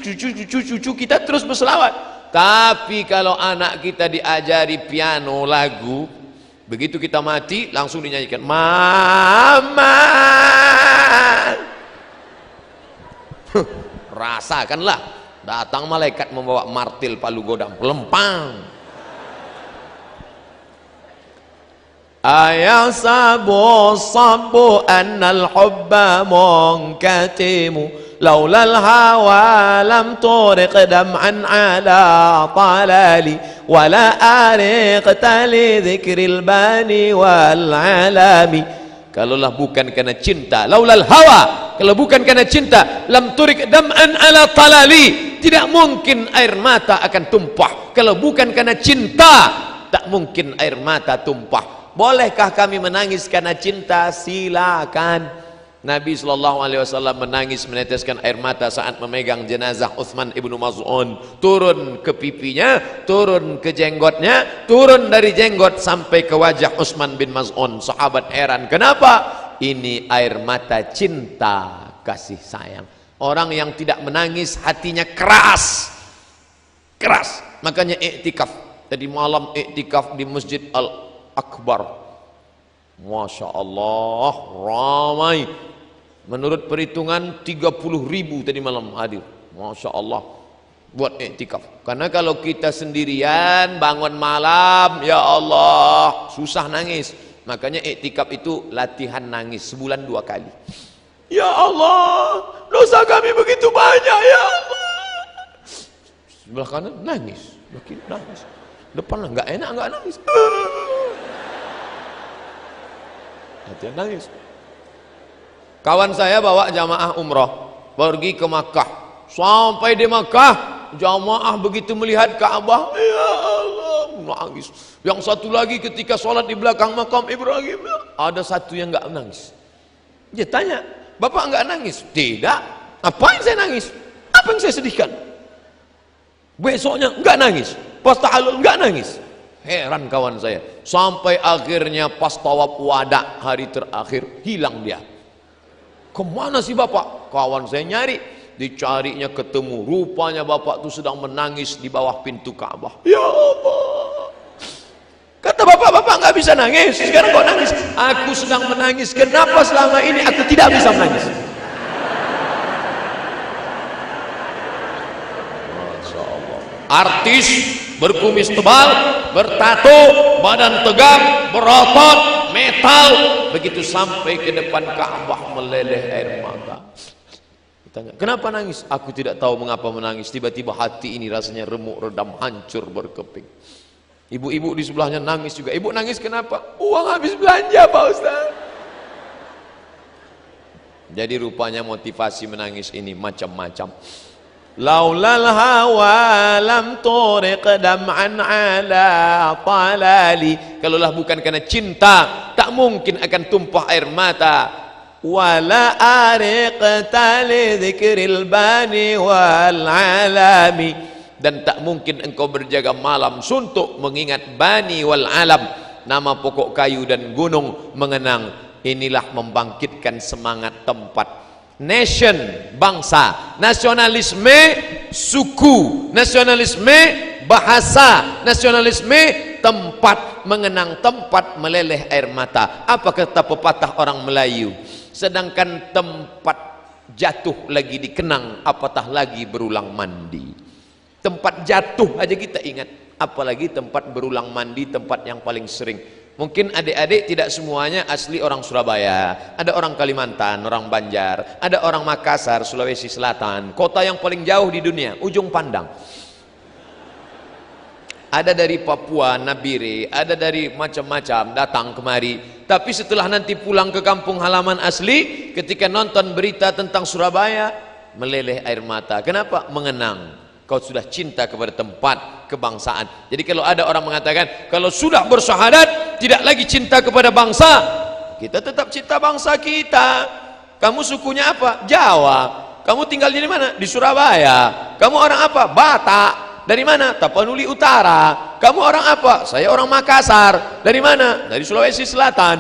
kita terus berselawat. Tapi kalau anak kita diajari piano lagu, begitu kita mati langsung dinyanyikan mama. Rasakanlah, datang malaikat membawa martil palu godam, lempang. Ayasabu sabu annal hubba munkatimu laula al-hawa lam turiq dam'an ala talali wala ariqta li dzikril bani wal alami. Kalaulah bukan karena cinta, laulal hawa, kalau bukan karena cinta, lam turik dam'an ala talali, tidak mungkin air mata akan tumpah. Kalau bukan karena cinta, tak mungkin air mata tumpah. Bolehkah kami menangis karena cinta? Silakan. Nabi SAW menangis meneteskan air mata saat memegang jenazah Utsman ibnu Maz'un, turun ke pipinya, turun ke jenggotnya, turun dari jenggot sampai ke wajah Utsman bin Maz'un. Sahabat heran, kenapa? Ini air mata cinta, kasih sayang. Orang yang tidak menangis hatinya keras, keras. Makanya iktikaf, tadi malam iktikaf di Masjid Al-Akbar, Masya Allah ramai. Menurut perhitungan 30.000 tadi malam hadir, Masya Allah, buat iktikaf. Karena kalau kita sendirian bangun malam, ya Allah, susah nangis. Makanya iktikaf itu latihan nangis sebulan 2 kali. Ya Allah, dosa kami begitu banyak, ya Allah. Sebelah kanan nangis, sebelah kiri nangis, depan nggak enak, nggak nangis, latihan nangis. Kawan saya bawa jamaah umrah pergi ke Makkah. Sampai di Makkah, jamaah begitu melihat Ka'bah, ya Allah, nangis. Yang satu lagi ketika sholat di belakang makam Ibrahim, ada satu yang nggak nangis. Dia tanya, Bapak nggak nangis? Tidak. Apa yang saya nangis? Apa yang saya sedihkan? Besoknya nggak nangis, pas tahallul nggak nangis. Heran kawan saya. Sampai akhirnya pas tawaf wada hari terakhir, hilang dia. Kemana sih Bapak? Kawan saya nyari, dicarinya ketemu. Rupanya Bapak itu sedang menangis di bawah pintu Ka'bah. Ya Allah. Kata Bapak, Bapak nggak bisa nangis. Sekarang kok nangis? Aku sedang menangis. Kenapa selama ini aku tidak bisa menangis? Masya Allah. Artis berkumis tebal, bertato, badan tegap, berotot, metal, begitu sampai ke depan Ka'bah meleleh air mata. Ditanya, kenapa nangis? Aku tidak tahu mengapa menangis. Tiba-tiba hati ini rasanya remuk, redam, hancur, berkeping. Ibu-ibu di sebelahnya nangis juga. Ibu nangis kenapa? Uang habis belanja Pak Ustaz. Jadi rupanya motivasi menangis ini macam-macam. Laulal hawa lam turiq dam'an ala talali. Kalaulah bukan karena cinta, tak mungkin akan tumpah air mata. Wala ariqta li dzikril bani wal alami. Dan tak mungkin engkau berjaga malam suntuk mengingat bani wal alam, nama pokok kayu dan gunung, mengenang. Inilah membangkitkan semangat tempat. Nation, bangsa, nasionalisme, suku, nasionalisme, bahasa, nasionalisme, tempat, mengenang tempat, meleleh air mata. Apa kata pepatah orang Melayu? Sedangkan tempat jatuh lagi dikenang, apatah lagi berulang mandi. Tempat jatuh aja kita ingat, apalagi tempat berulang mandi, tempat yang paling sering. Mungkin adik-adik tidak semuanya asli orang Surabaya, ada orang Kalimantan, orang Banjar, ada orang Makassar, Sulawesi Selatan, kota yang paling jauh di dunia, Ujung Pandang. Ada dari Papua, Nabire, ada dari macam-macam datang kemari. Tapi setelah nanti pulang ke kampung halaman asli, ketika nonton berita tentang Surabaya, meleleh air mata. Kenapa? Mengenang. Kau sudah cinta kepada tempat kebangsaan. Jadi kalau ada orang mengatakan kalau sudah bersyahadat tidak lagi cinta kepada bangsa, kita tetap cinta bangsa kita. Kamu sukunya apa? Jawa. Kamu tinggal di mana? Di Surabaya. Kamu orang apa? Batak. Dari mana? Tapanuli Utara. Kamu orang apa? Saya orang Makassar. Dari mana? Dari Sulawesi Selatan.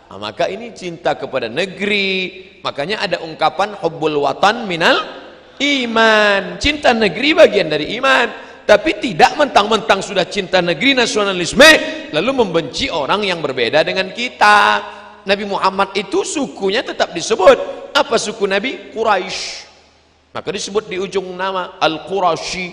Nah, maka ini cinta kepada negeri. Makanya ada ungkapan hubbul watan minal iman. Cinta negeri bagian dari iman. tapi tidak mentang-mentang sudah cinta negeri nasionalisme lalu membenci orang yang berbeda dengan kita. Nabi Muhammad itu sukunya tetap disebut. Apa suku Nabi? Quraisy. Maka disebut di ujung nama Al-Quraisy,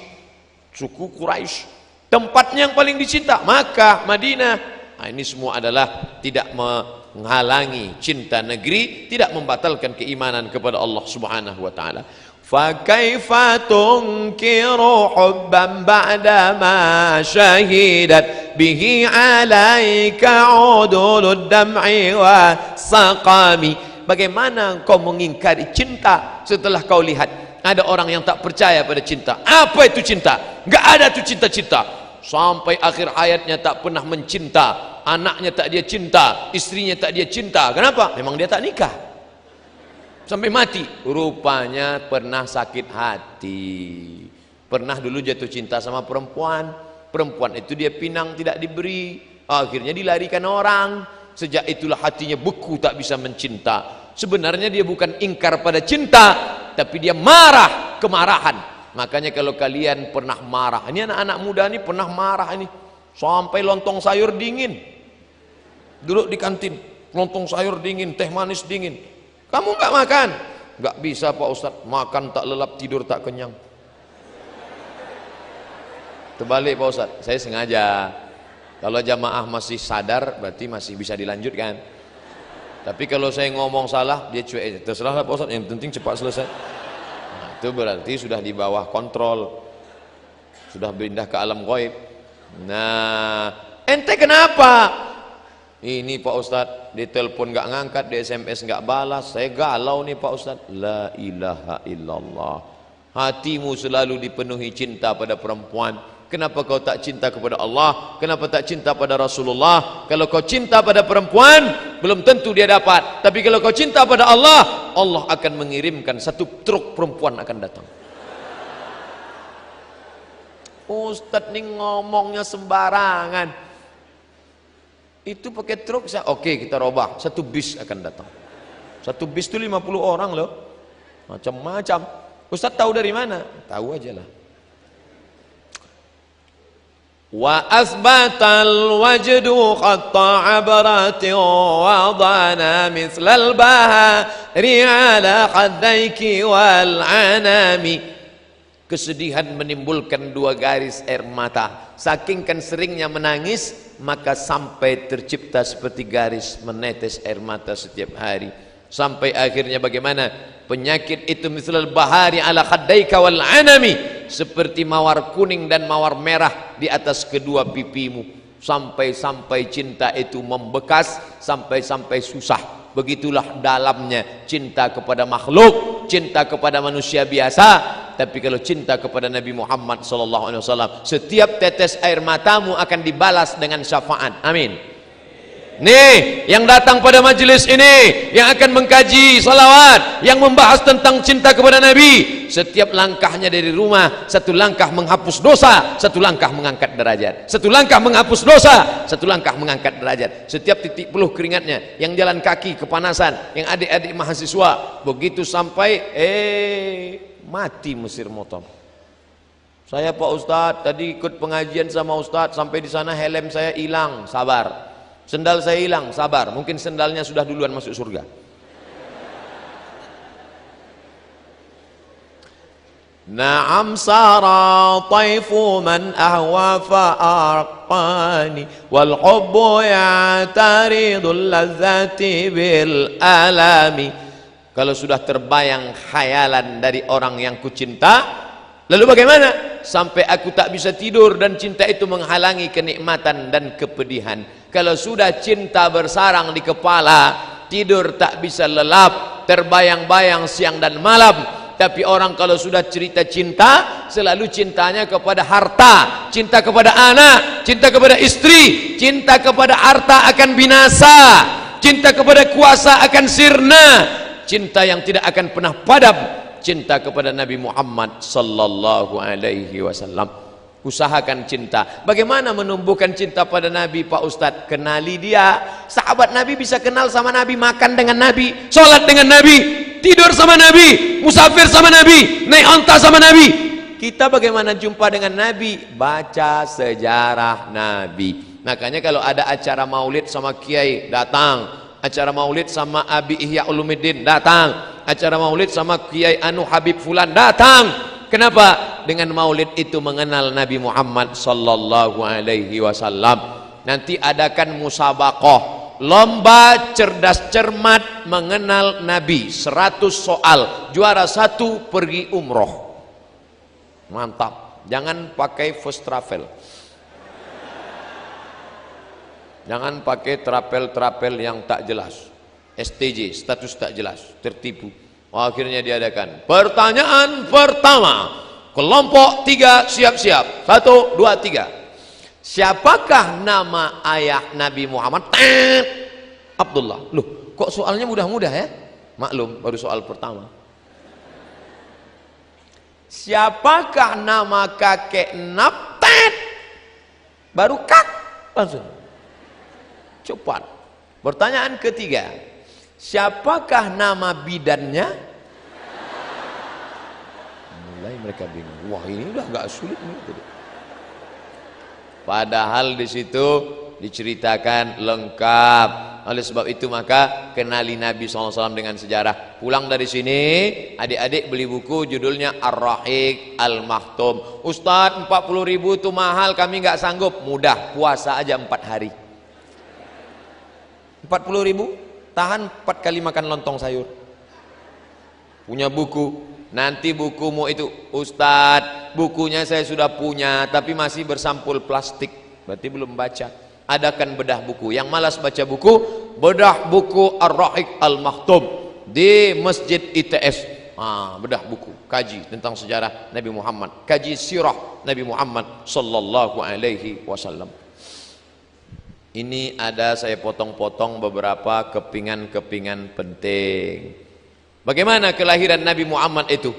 suku Quraisy. Tempatnya yang paling dicinta Makkah, Madinah. Nah, ini semua adalah tidak menghalangi cinta negeri, tidak membatalkan keimanan kepada Allah Subhanahu wa taala. Fa kaifa tunkiru hubban ba'da ma syahidat bihi 'alaika 'udulud dam'i wa saqami. Bagaimana kau mengingkari cinta setelah kau lihat ada orang yang tak percaya pada cinta? Apa itu cinta? Enggak ada tuh cinta-cinta. Sampai akhir hayatnya tak pernah mencinta, anaknya tak dia cinta, istrinya tak dia cinta. Kenapa? Memang dia tak nikah sampai mati. Rupanya pernah sakit hati, pernah dulu jatuh cinta sama perempuan. Perempuan itu dia pinang tidak diberi, akhirnya dilarikan orang. Sejak itulah hatinya beku, tak bisa mencinta. Sebenarnya dia bukan ingkar pada cinta, tapi dia marah, kemarahan. Makanya kalau kalian pernah marah, ini anak-anak muda ini pernah marah ini, sampai lontong sayur dingin, duduk di kantin, lontong sayur dingin, teh manis dingin, kamu nggak makan? Nggak bisa Pak Ustadz, makan tak lelap, tidur tak kenyang. Terbalik Pak Ustadz, saya sengaja. Kalau jamaah masih sadar berarti masih bisa dilanjutkan. Tapi kalau saya ngomong salah, dia cuek, terserah Pak Ustadz, yang penting cepat selesai. Nah, itu berarti sudah di bawah kontrol, sudah pindah ke alam gaib. Nah, ente kenapa? Ini Pak Ustadz, di telepon nggak ngangkat, di SMS nggak balas, saya galau nih Pak Ustadz. La ilaha illallah. Hatimu selalu dipenuhi cinta pada perempuan. Kenapa kau tak cinta kepada Allah? Kenapa tak cinta pada Rasulullah? Kalau kau cinta pada perempuan, belum tentu dia dapat. Tapi kalau kau cinta pada Allah, Allah akan mengirimkan satu truk perempuan akan datang. Ustadz nih ngomongnya sembarangan. Itu pakai truk, oke kita robah, satu bis akan datang. Satu bis itu 50 orang loh, macam-macam. Ustadz tahu dari mana? Tahu aja lah. Wa asbatal wajdu qatta abrati wa dana mislal bahari ala khaddaiki wal anami. Kesedihan menimbulkan dua garis air mata. Saking kan seringnya menangis, maka sampai tercipta seperti garis menetes air mata setiap hari. Sampai akhirnya bagaimana? Penyakit itu mislal bahari ala khaddaika wal anami, seperti mawar kuning dan mawar merah di atas kedua pipimu. Sampai-sampai cinta itu membekas, sampai-sampai susah. Begitulah dalamnya cinta kepada makhluk, cinta kepada manusia biasa. Tapi kalau cinta kepada Nabi Muhammad SAW, setiap tetes air matamu akan dibalas dengan syafaat. Amin. Nih, yang datang pada majelis ini, yang akan mengkaji salawat, yang membahas tentang cinta kepada Nabi, setiap langkahnya dari rumah, satu langkah menghapus dosa, satu langkah mengangkat derajat. Satu langkah menghapus dosa, satu langkah mengangkat derajat. Setiap titik peluh keringatnya, yang jalan kaki kepanasan, yang adik-adik mahasiswa, begitu sampai mati mesin motor. Saya Pak Ustadz tadi ikut pengajian sama Ustadz, sampai di sana helm saya hilang, sabar. Sendal saya hilang, sabar. Mungkin sendalnya sudah duluan masuk surga. Na'am sara taifu man ahwa fa'arqani wal hubbu ya'taridul lazzati bil alami. Kalau sudah terbayang khayalan dari orang yang kucinta, lalu bagaimana? Sampai aku tak bisa tidur dan cinta itu menghalangi kenikmatan dan kepedihan. Kalau sudah cinta bersarang di kepala, tidur tak bisa lelap, terbayang-bayang siang dan malam. Tapi orang kalau sudah cerita cinta, selalu cintanya kepada harta, cinta kepada anak, cinta kepada istri, cinta kepada harta akan binasa, cinta kepada kuasa akan sirna, cinta yang tidak akan pernah padam, cinta kepada Nabi Muhammad sallallahu alaihi wasallam. Usahakan cinta. Bagaimana menumbuhkan cinta pada Nabi Pak Ustadz? Kenali dia. Sahabat Nabi bisa kenal sama Nabi, makan dengan Nabi, sholat dengan Nabi, tidur sama Nabi, musafir sama Nabi, naik onta sama Nabi. kita bagaimana jumpa dengan Nabi? Baca sejarah Nabi. Makanya kalau ada acara maulid sama kiai, datang. Acara maulid sama Abi Ihya Ulumuddin, datang. Acara maulid sama kiai Anu Habib Fulan, datang. Kenapa? Dengan maulid itu mengenal Nabi Muhammad sallallahu alaihi wasallam. Nanti adakan musabaqah, lomba cerdas cermat mengenal Nabi, 100 soal, juara 1 pergi umroh. Mantap. Jangan pakai first travel, jangan pakai travel yang tak jelas, STJ, status tak jelas, tertipu. Akhirnya diadakan pertanyaan pertama, kelompok 3 siap-siap, 1, 2, 3. Siapakah nama ayah Nabi Muhammad? Abdullah. Loh, kok soalnya mudah-mudah ya? Maklum, baru soal pertama. Siapakah nama kakek Nabtet? Baru kak, langsung. Cepat. Pertanyaan ketiga, siapakah nama bidannya? Mulai mereka bingung. Wah, ini udah gak sulit nih. Padahal di situ diceritakan lengkap. Oleh sebab itu maka kenali Nabi SAW dengan sejarah. Pulang dari sini, adik-adik beli buku judulnya Ar-Rahiq Al-Maktum. Ustadz, 40.000 itu mahal, kami nggak sanggup. Mudah, puasa aja 4 hari. 40.000, tahan 4 kali makan lontong sayur. Punya buku. Nanti bukumu itu, Ustadz, bukunya saya sudah punya tapi masih bersampul plastik, berarti belum baca. Adakan bedah buku. Yang malas baca buku, bedah buku Ar-Rahiq Al-Maktum di Masjid ITS. Bedah buku, kaji tentang sejarah Nabi Muhammad, kaji sirah Nabi Muhammad sallallahu alaihi wasallam. Ini ada saya potong-potong beberapa kepingan-kepingan penting. Bagaimana kelahiran Nabi Muhammad itu?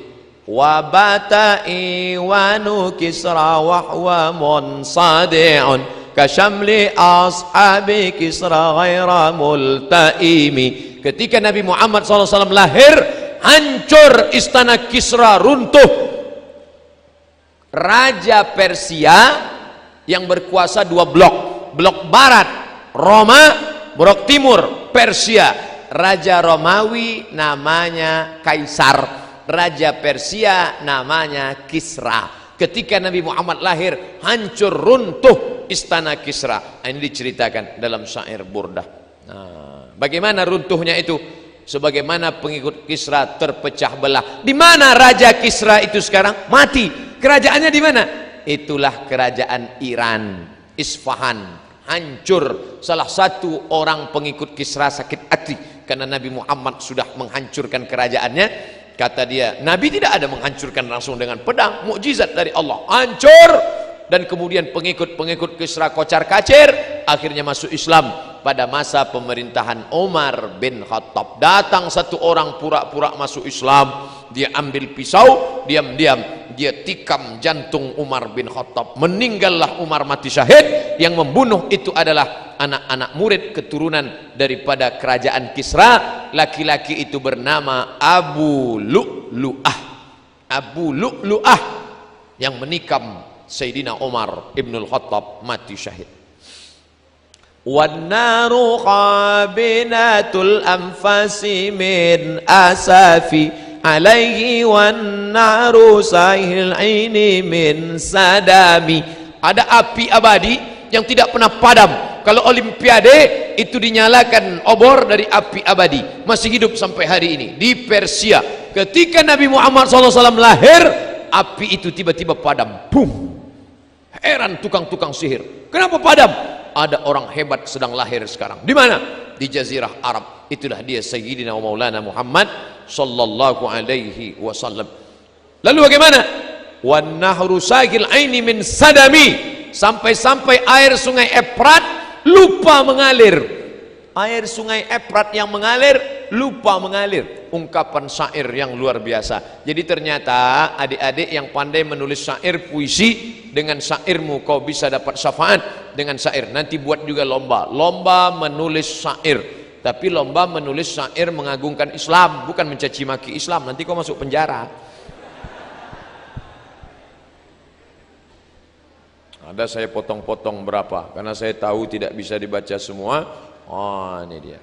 Wabata iwanu Kisra wahwa munsadi'un kasyamli ashabi Kisra ghaira multaimi. Ketika Nabi Muhammad SAW lahir, hancur istana Kisra, runtuh. Raja Persia yang berkuasa 2 blok. Blok barat Roma, blok timur Persia. Raja Romawi namanya Kaisar, Raja Persia namanya Kisra. Ketika Nabi Muhammad lahir, hancur runtuh istana Kisra. Ini diceritakan dalam syair Burdah. Bagaimana runtuhnya itu? Sebagaimana pengikut Kisra terpecah belah. Di mana Raja Kisra itu sekarang? Mati. Kerajaannya di mana? Itulah kerajaan Iran, Isfahan. Hancur. Salah satu orang pengikut Kisra sakit hati karena Nabi Muhammad sudah menghancurkan kerajaannya. Kata dia, Nabi tidak ada menghancurkan langsung dengan pedang, mukjizat dari Allah. Hancur. Dan kemudian pengikut-pengikut Kisra kocar kacir, akhirnya masuk Islam pada masa pemerintahan Umar bin Khattab. Datang satu orang pura-pura masuk Islam, dia ambil pisau, diam-diam dia tikam jantung Umar bin Khattab. Meninggallah Umar, mati syahid. Yang membunuh itu adalah anak-anak murid keturunan daripada kerajaan Kisra. Laki-laki itu bernama Abu Lu'lu'ah. Abu Lu'lu'ah yang menikam Sayyidina Umar ibnul Khattab, mati syahid. Wan naru khabinatul anfasi min asafi alaihi wan naru sahil aini min sadami. Ada api abadi yang tidak pernah padam. Kalau olimpiade itu dinyalakan obor dari api abadi, masih hidup sampai hari ini di Persia. Ketika Nabi Muhammad SAW lahir, api itu tiba-tiba padam. Boom. Heran tukang-tukang sihir, kenapa padam? Ada orang hebat sedang lahir sekarang. Di mana? Di Jazirah Arab. Itulah dia Sayyidina wa Maulana Muhammad sallallahu alaihi wasallam. Lalu bagaimana? Wan nahru sagil aini min sadami. Sampai-sampai air sungai Efrat lupa mengalir. Air sungai Efrat yang mengalir lupa mengalir. Ungkapan syair yang luar biasa. Jadi ternyata adik-adik yang pandai menulis syair puisi, dengan syairmu kau bisa dapat syafaat dengan syair. Nanti buat juga lomba menulis syair. Tapi lomba menulis syair mengagungkan Islam, bukan mencaci maki Islam. Nanti kau masuk penjara. Ada saya potong-potong berapa, karena saya tahu tidak bisa dibaca semua. Oh, ini dia.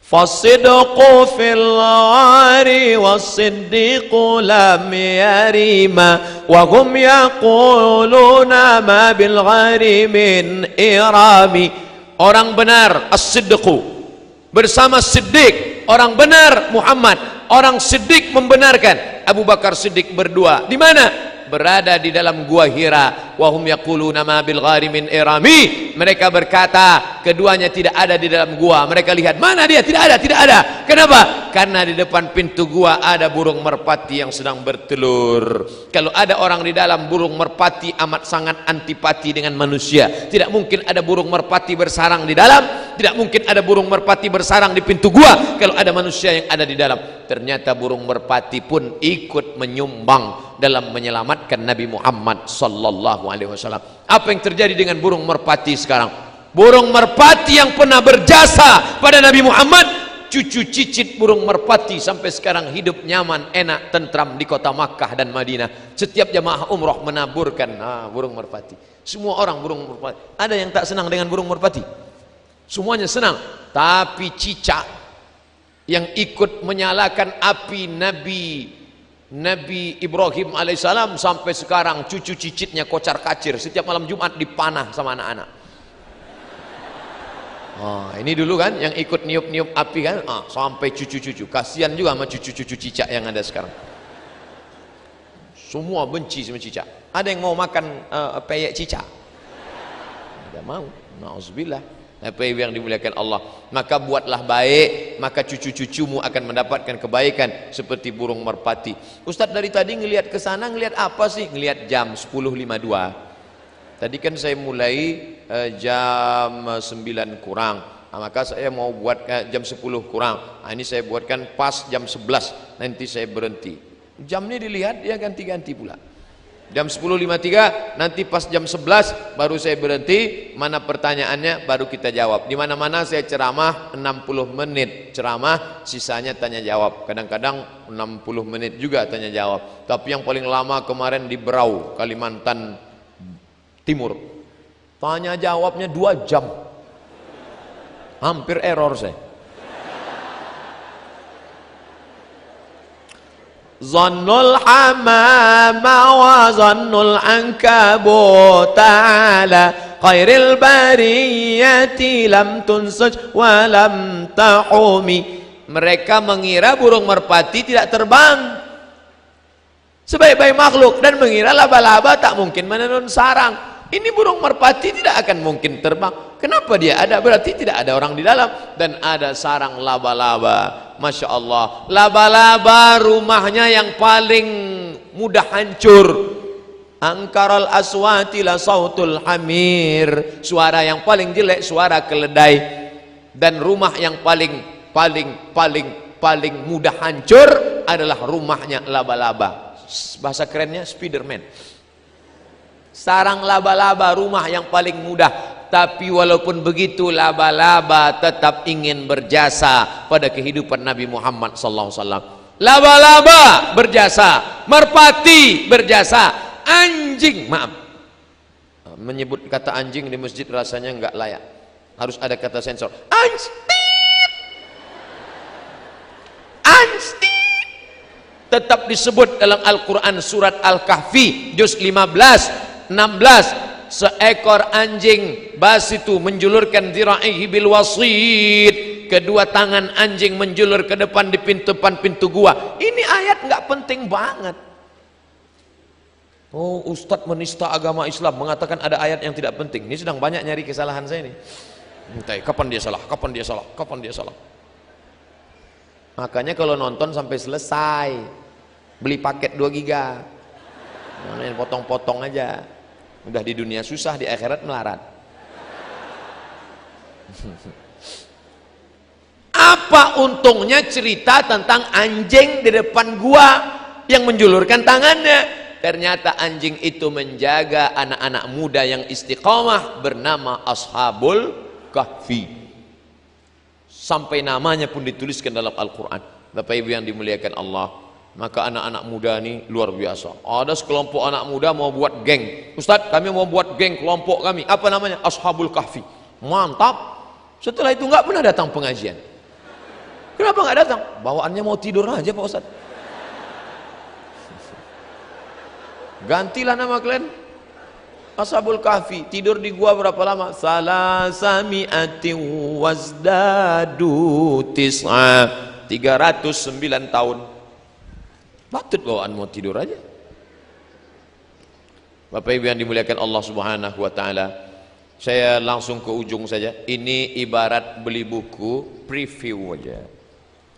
Fasidqu fil ghari was-siddiqu lam yarima wa hum yaquluna ma bil ghari min irami. Orang benar as-siddiqu bersama Siddiq, orang benar Muhammad, orang Siddiq membenarkan. Abu Bakar Siddiq berdua di mana? Berada di dalam gua Hira. Wahum yaquluna ma bil ghari min irami. Mereka berkata keduanya tidak ada di dalam gua. Mereka lihat, mana dia? Tidak ada, tidak ada. Kenapa? Karena di depan pintu gua ada burung merpati yang sedang bertelur. Kalau ada orang di dalam, burung merpati amat sangat antipati dengan manusia. Tidak mungkin ada burung merpati bersarang di dalam. Tidak mungkin ada burung merpati bersarang di pintu gua kalau ada manusia yang ada di dalam. Ternyata burung merpati pun ikut menyumbang dalam menyelamatkan Nabi Muhammad sallallahu alaihi wasallam. Apa yang terjadi dengan burung merpati sekarang? Burung merpati yang pernah berjasa pada Nabi Muhammad, cucu cicit burung merpati sampai sekarang hidup nyaman, enak, tentram di kota Makkah dan Madinah. Setiap jamaah umroh menaburkan burung merpati. Semua orang burung merpati. Ada yang tak senang dengan burung merpati? Semuanya senang. Tapi cicak yang ikut menyalakan api Nabi Ibrahim alaihissalam sampai sekarang cucu cicitnya kocar kacir, setiap malam Jumat dipanah sama anak-anak. Ini dulu kan yang ikut niup-niup api kan, sampai cucu-cucu. Kasihan juga sama cucu-cucu cicak yang ada sekarang. Semua benci sama cicak. Ada yang mau makan peyek cicak? Tidak mau. Nauzubillah. Apa yang dimuliakan Allah. Maka buatlah baik, maka cucu-cucumu akan mendapatkan kebaikan seperti burung merpati. Ustadz dari tadi ngelihat ke sana, ngelihat apa sih? Ngelihat jam 10.52. Tadi kan saya mulai jam 9 kurang. Maka saya mau buat jam 10 kurang. Ini saya buatkan pas jam 11. Nanti saya berhenti. Jamnya dilihat dia ganti-ganti pula. Jam 10.53, nanti pas jam 11 baru saya berhenti. Mana pertanyaannya baru kita jawab. Di mana-mana saya ceramah 60 menit ceramah, sisanya tanya jawab. Kadang-kadang 60 menit juga tanya jawab. Tapi yang paling lama kemarin di Berau, Kalimantan Timur. Tanya jawabnya 2 jam. Hampir error saya. Zannul hamama wa zannul ankabut ta'ala khairil bariyati lam tunsaj wa lam tahumi. Mereka mengira burung merpati tidak terbang, sebaik-baik makhluk, dan mengira laba-laba tak mungkin menenun sarang. Ini burung merpati tidak akan mungkin terbang. Kenapa dia ada? Berarti tidak ada orang di dalam dan ada sarang laba-laba. Masya Allah, laba-laba rumahnya yang paling mudah hancur. Angkaral aswati la sautul hamir. Suara yang paling jelek suara keledai. Dan rumah yang paling mudah hancur adalah rumahnya laba-laba. Bahasa kerennya Spiderman. Sarang laba-laba rumah yang paling mudah. Tapi walaupun begitu laba-laba tetap ingin berjasa pada kehidupan Nabi Muhammad sallallahu alaihi wasallam. Laba-laba berjasa, merpati berjasa, anjing, maaf, menyebut kata anjing di masjid rasanya enggak layak. Harus ada kata sensor. Anjing tetap disebut dalam Al-Quran surat Al-Kahfi juz 15, 16. Seekor anjing basitu menjulurkan dhira'ihi bil wasid. Kedua tangan anjing menjulur ke depan di pintu gua. Ini ayat nggak penting banget. Oh, Ustadz menista agama Islam mengatakan ada ayat yang tidak penting. Ini sedang banyak nyari kesalahan saya nih. Entah kapan dia salah, kapan dia salah, kapan dia salah. Makanya kalau nonton sampai selesai, beli paket 2 giga, potong-potong aja. Udah di dunia susah, di akhirat melarat. Apa untungnya cerita tentang anjing di depan gua yang menjulurkan tangannya? Ternyata anjing itu menjaga anak-anak muda yang istiqamah bernama Ashabul Kahfi. Sampai namanya pun dituliskan dalam Al-Quran. Bapak Ibu yang dimuliakan Allah, Maka anak-anak muda ini luar biasa. Ada sekelompok anak muda mau buat geng. Ustadz, kami mau buat geng kelompok kami. Apa namanya? Ashabul Kahfi. Mantap. Setelah itu nggak pernah datang pengajian. Kenapa nggak datang? Bawaannya mau tidur aja Pak Ustadz. Gantilah nama kalian. Ashabul Kahfi. Tidur di gua berapa lama? Salasami'atin wazdadu tis'a. 309 tahun. Patut bawaan mau tidur aja. Bapak Ibu yang dimuliakan Allah Subhanahu wa taala, saya langsung ke ujung saja. Ini ibarat beli buku preview aja,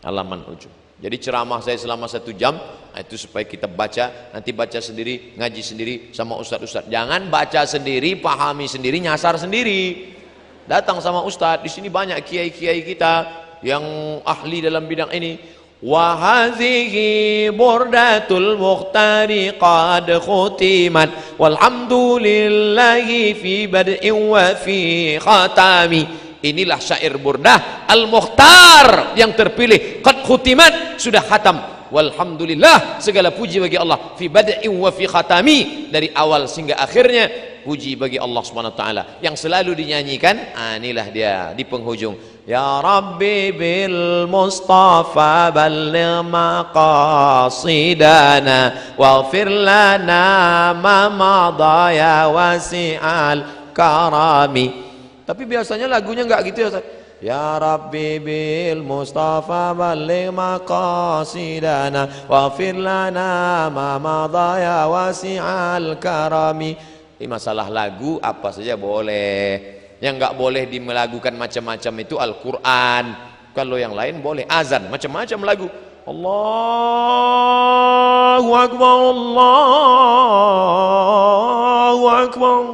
halaman ujung. Jadi ceramah saya selama 1 jam itu supaya kita baca, nanti baca sendiri, ngaji sendiri sama ustadz-ustadz. Jangan baca sendiri, pahami sendiri, nyasar sendiri. Datang sama ustadz. Di sini banyak kiai-kiai kita yang ahli dalam bidang ini. Wa hadhihi burdatul mukhtari qad khutimat walhamdulillahi fi bad'in wa fi khatami. Inilah syair burdah al-mukhtar yang terpilih, qad khutimat, sudah khatam. Walhamdulillah, segala puji bagi Allah, fi bad'in wa fi khatami, dari awal hingga akhirnya puji bagi Allah Subhanahu wa taala. Yang selalu dinyanyikan, inilah dia di penghujung. Ya Rabbi bil Mustafa balligh maqasidana waghfir lana ma madha ya wasi'al karami. Tapi biasanya lagunya enggak gitu ya Ustaz. Ya Rabbi bil Mustafa balligh maqasidana waghfir lana ma madha ya wasi'al karami. Ini masalah lagu apa saja boleh. Yang enggak boleh dimelagukan macam-macam itu Al-Quran. Kalau yang lain boleh. Azan, macam-macam lagu. Allahu Akbar, Allahu Akbar.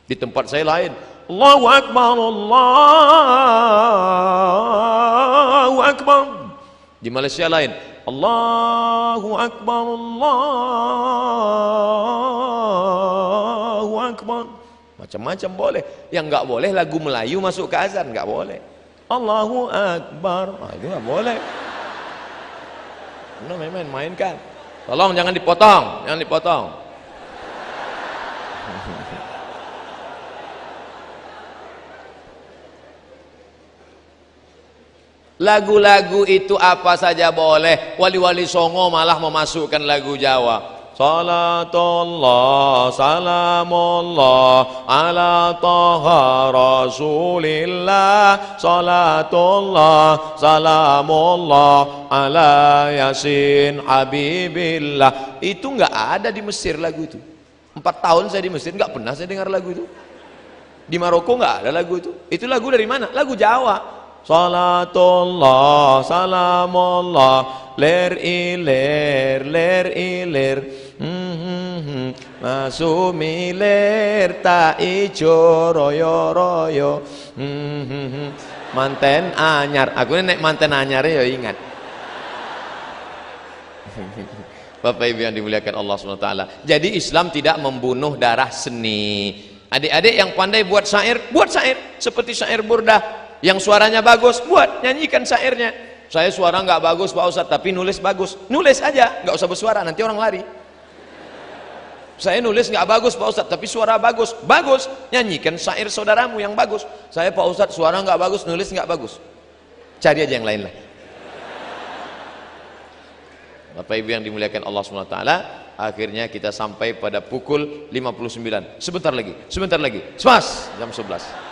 Di tempat saya lain. Allahu Akbar, Allahu Akbar. Di Malaysia lain. Allahu Akbar, Allahu Akbar. Macam-macam boleh. Yang enggak boleh lagu Melayu masuk ke azan, enggak boleh. Allahu Akbar, itu enggak boleh. Ini main-mainkan. Tolong jangan dipotong, jangan dipotong. Lagu-lagu itu apa saja boleh. Wali-wali Songo malah memasukkan lagu Jawa. Salatullah salamullah ala taha rasulillah. Salatullah salamullah ala yasin habibillah. Itu enggak ada di Mesir lagu itu. 4 tahun saya di Mesir enggak pernah saya dengar lagu itu. Di Maroko enggak ada lagu itu. Itu lagu dari mana? Lagu Jawa. Salatullah salamullah ler iler masumi ler ta ijo royo royo manten anyar. Aku ini nek manten anyar ya ingat. Bapak Ibu yang dimuliakan Allah SWT. Jadi Islam tidak membunuh darah seni. Adik-adik yang pandai buat syair seperti syair burdah. Yang suaranya bagus, buat, nyanyikan syairnya. Saya suara nggak bagus Pak Ustadz, tapi nulis bagus. Nulis aja, nggak usah bersuara, nanti orang lari. Saya nulis nggak bagus Pak Ustadz, tapi suara bagus. Bagus, nyanyikan syair saudaramu yang bagus. Saya Pak Ustadz suara nggak bagus, nulis nggak bagus. Cari aja yang lain lah. Bapak Ibu yang dimuliakan Allah SWT, akhirnya kita sampai pada pukul 59. Sebentar lagi, sepas jam 11.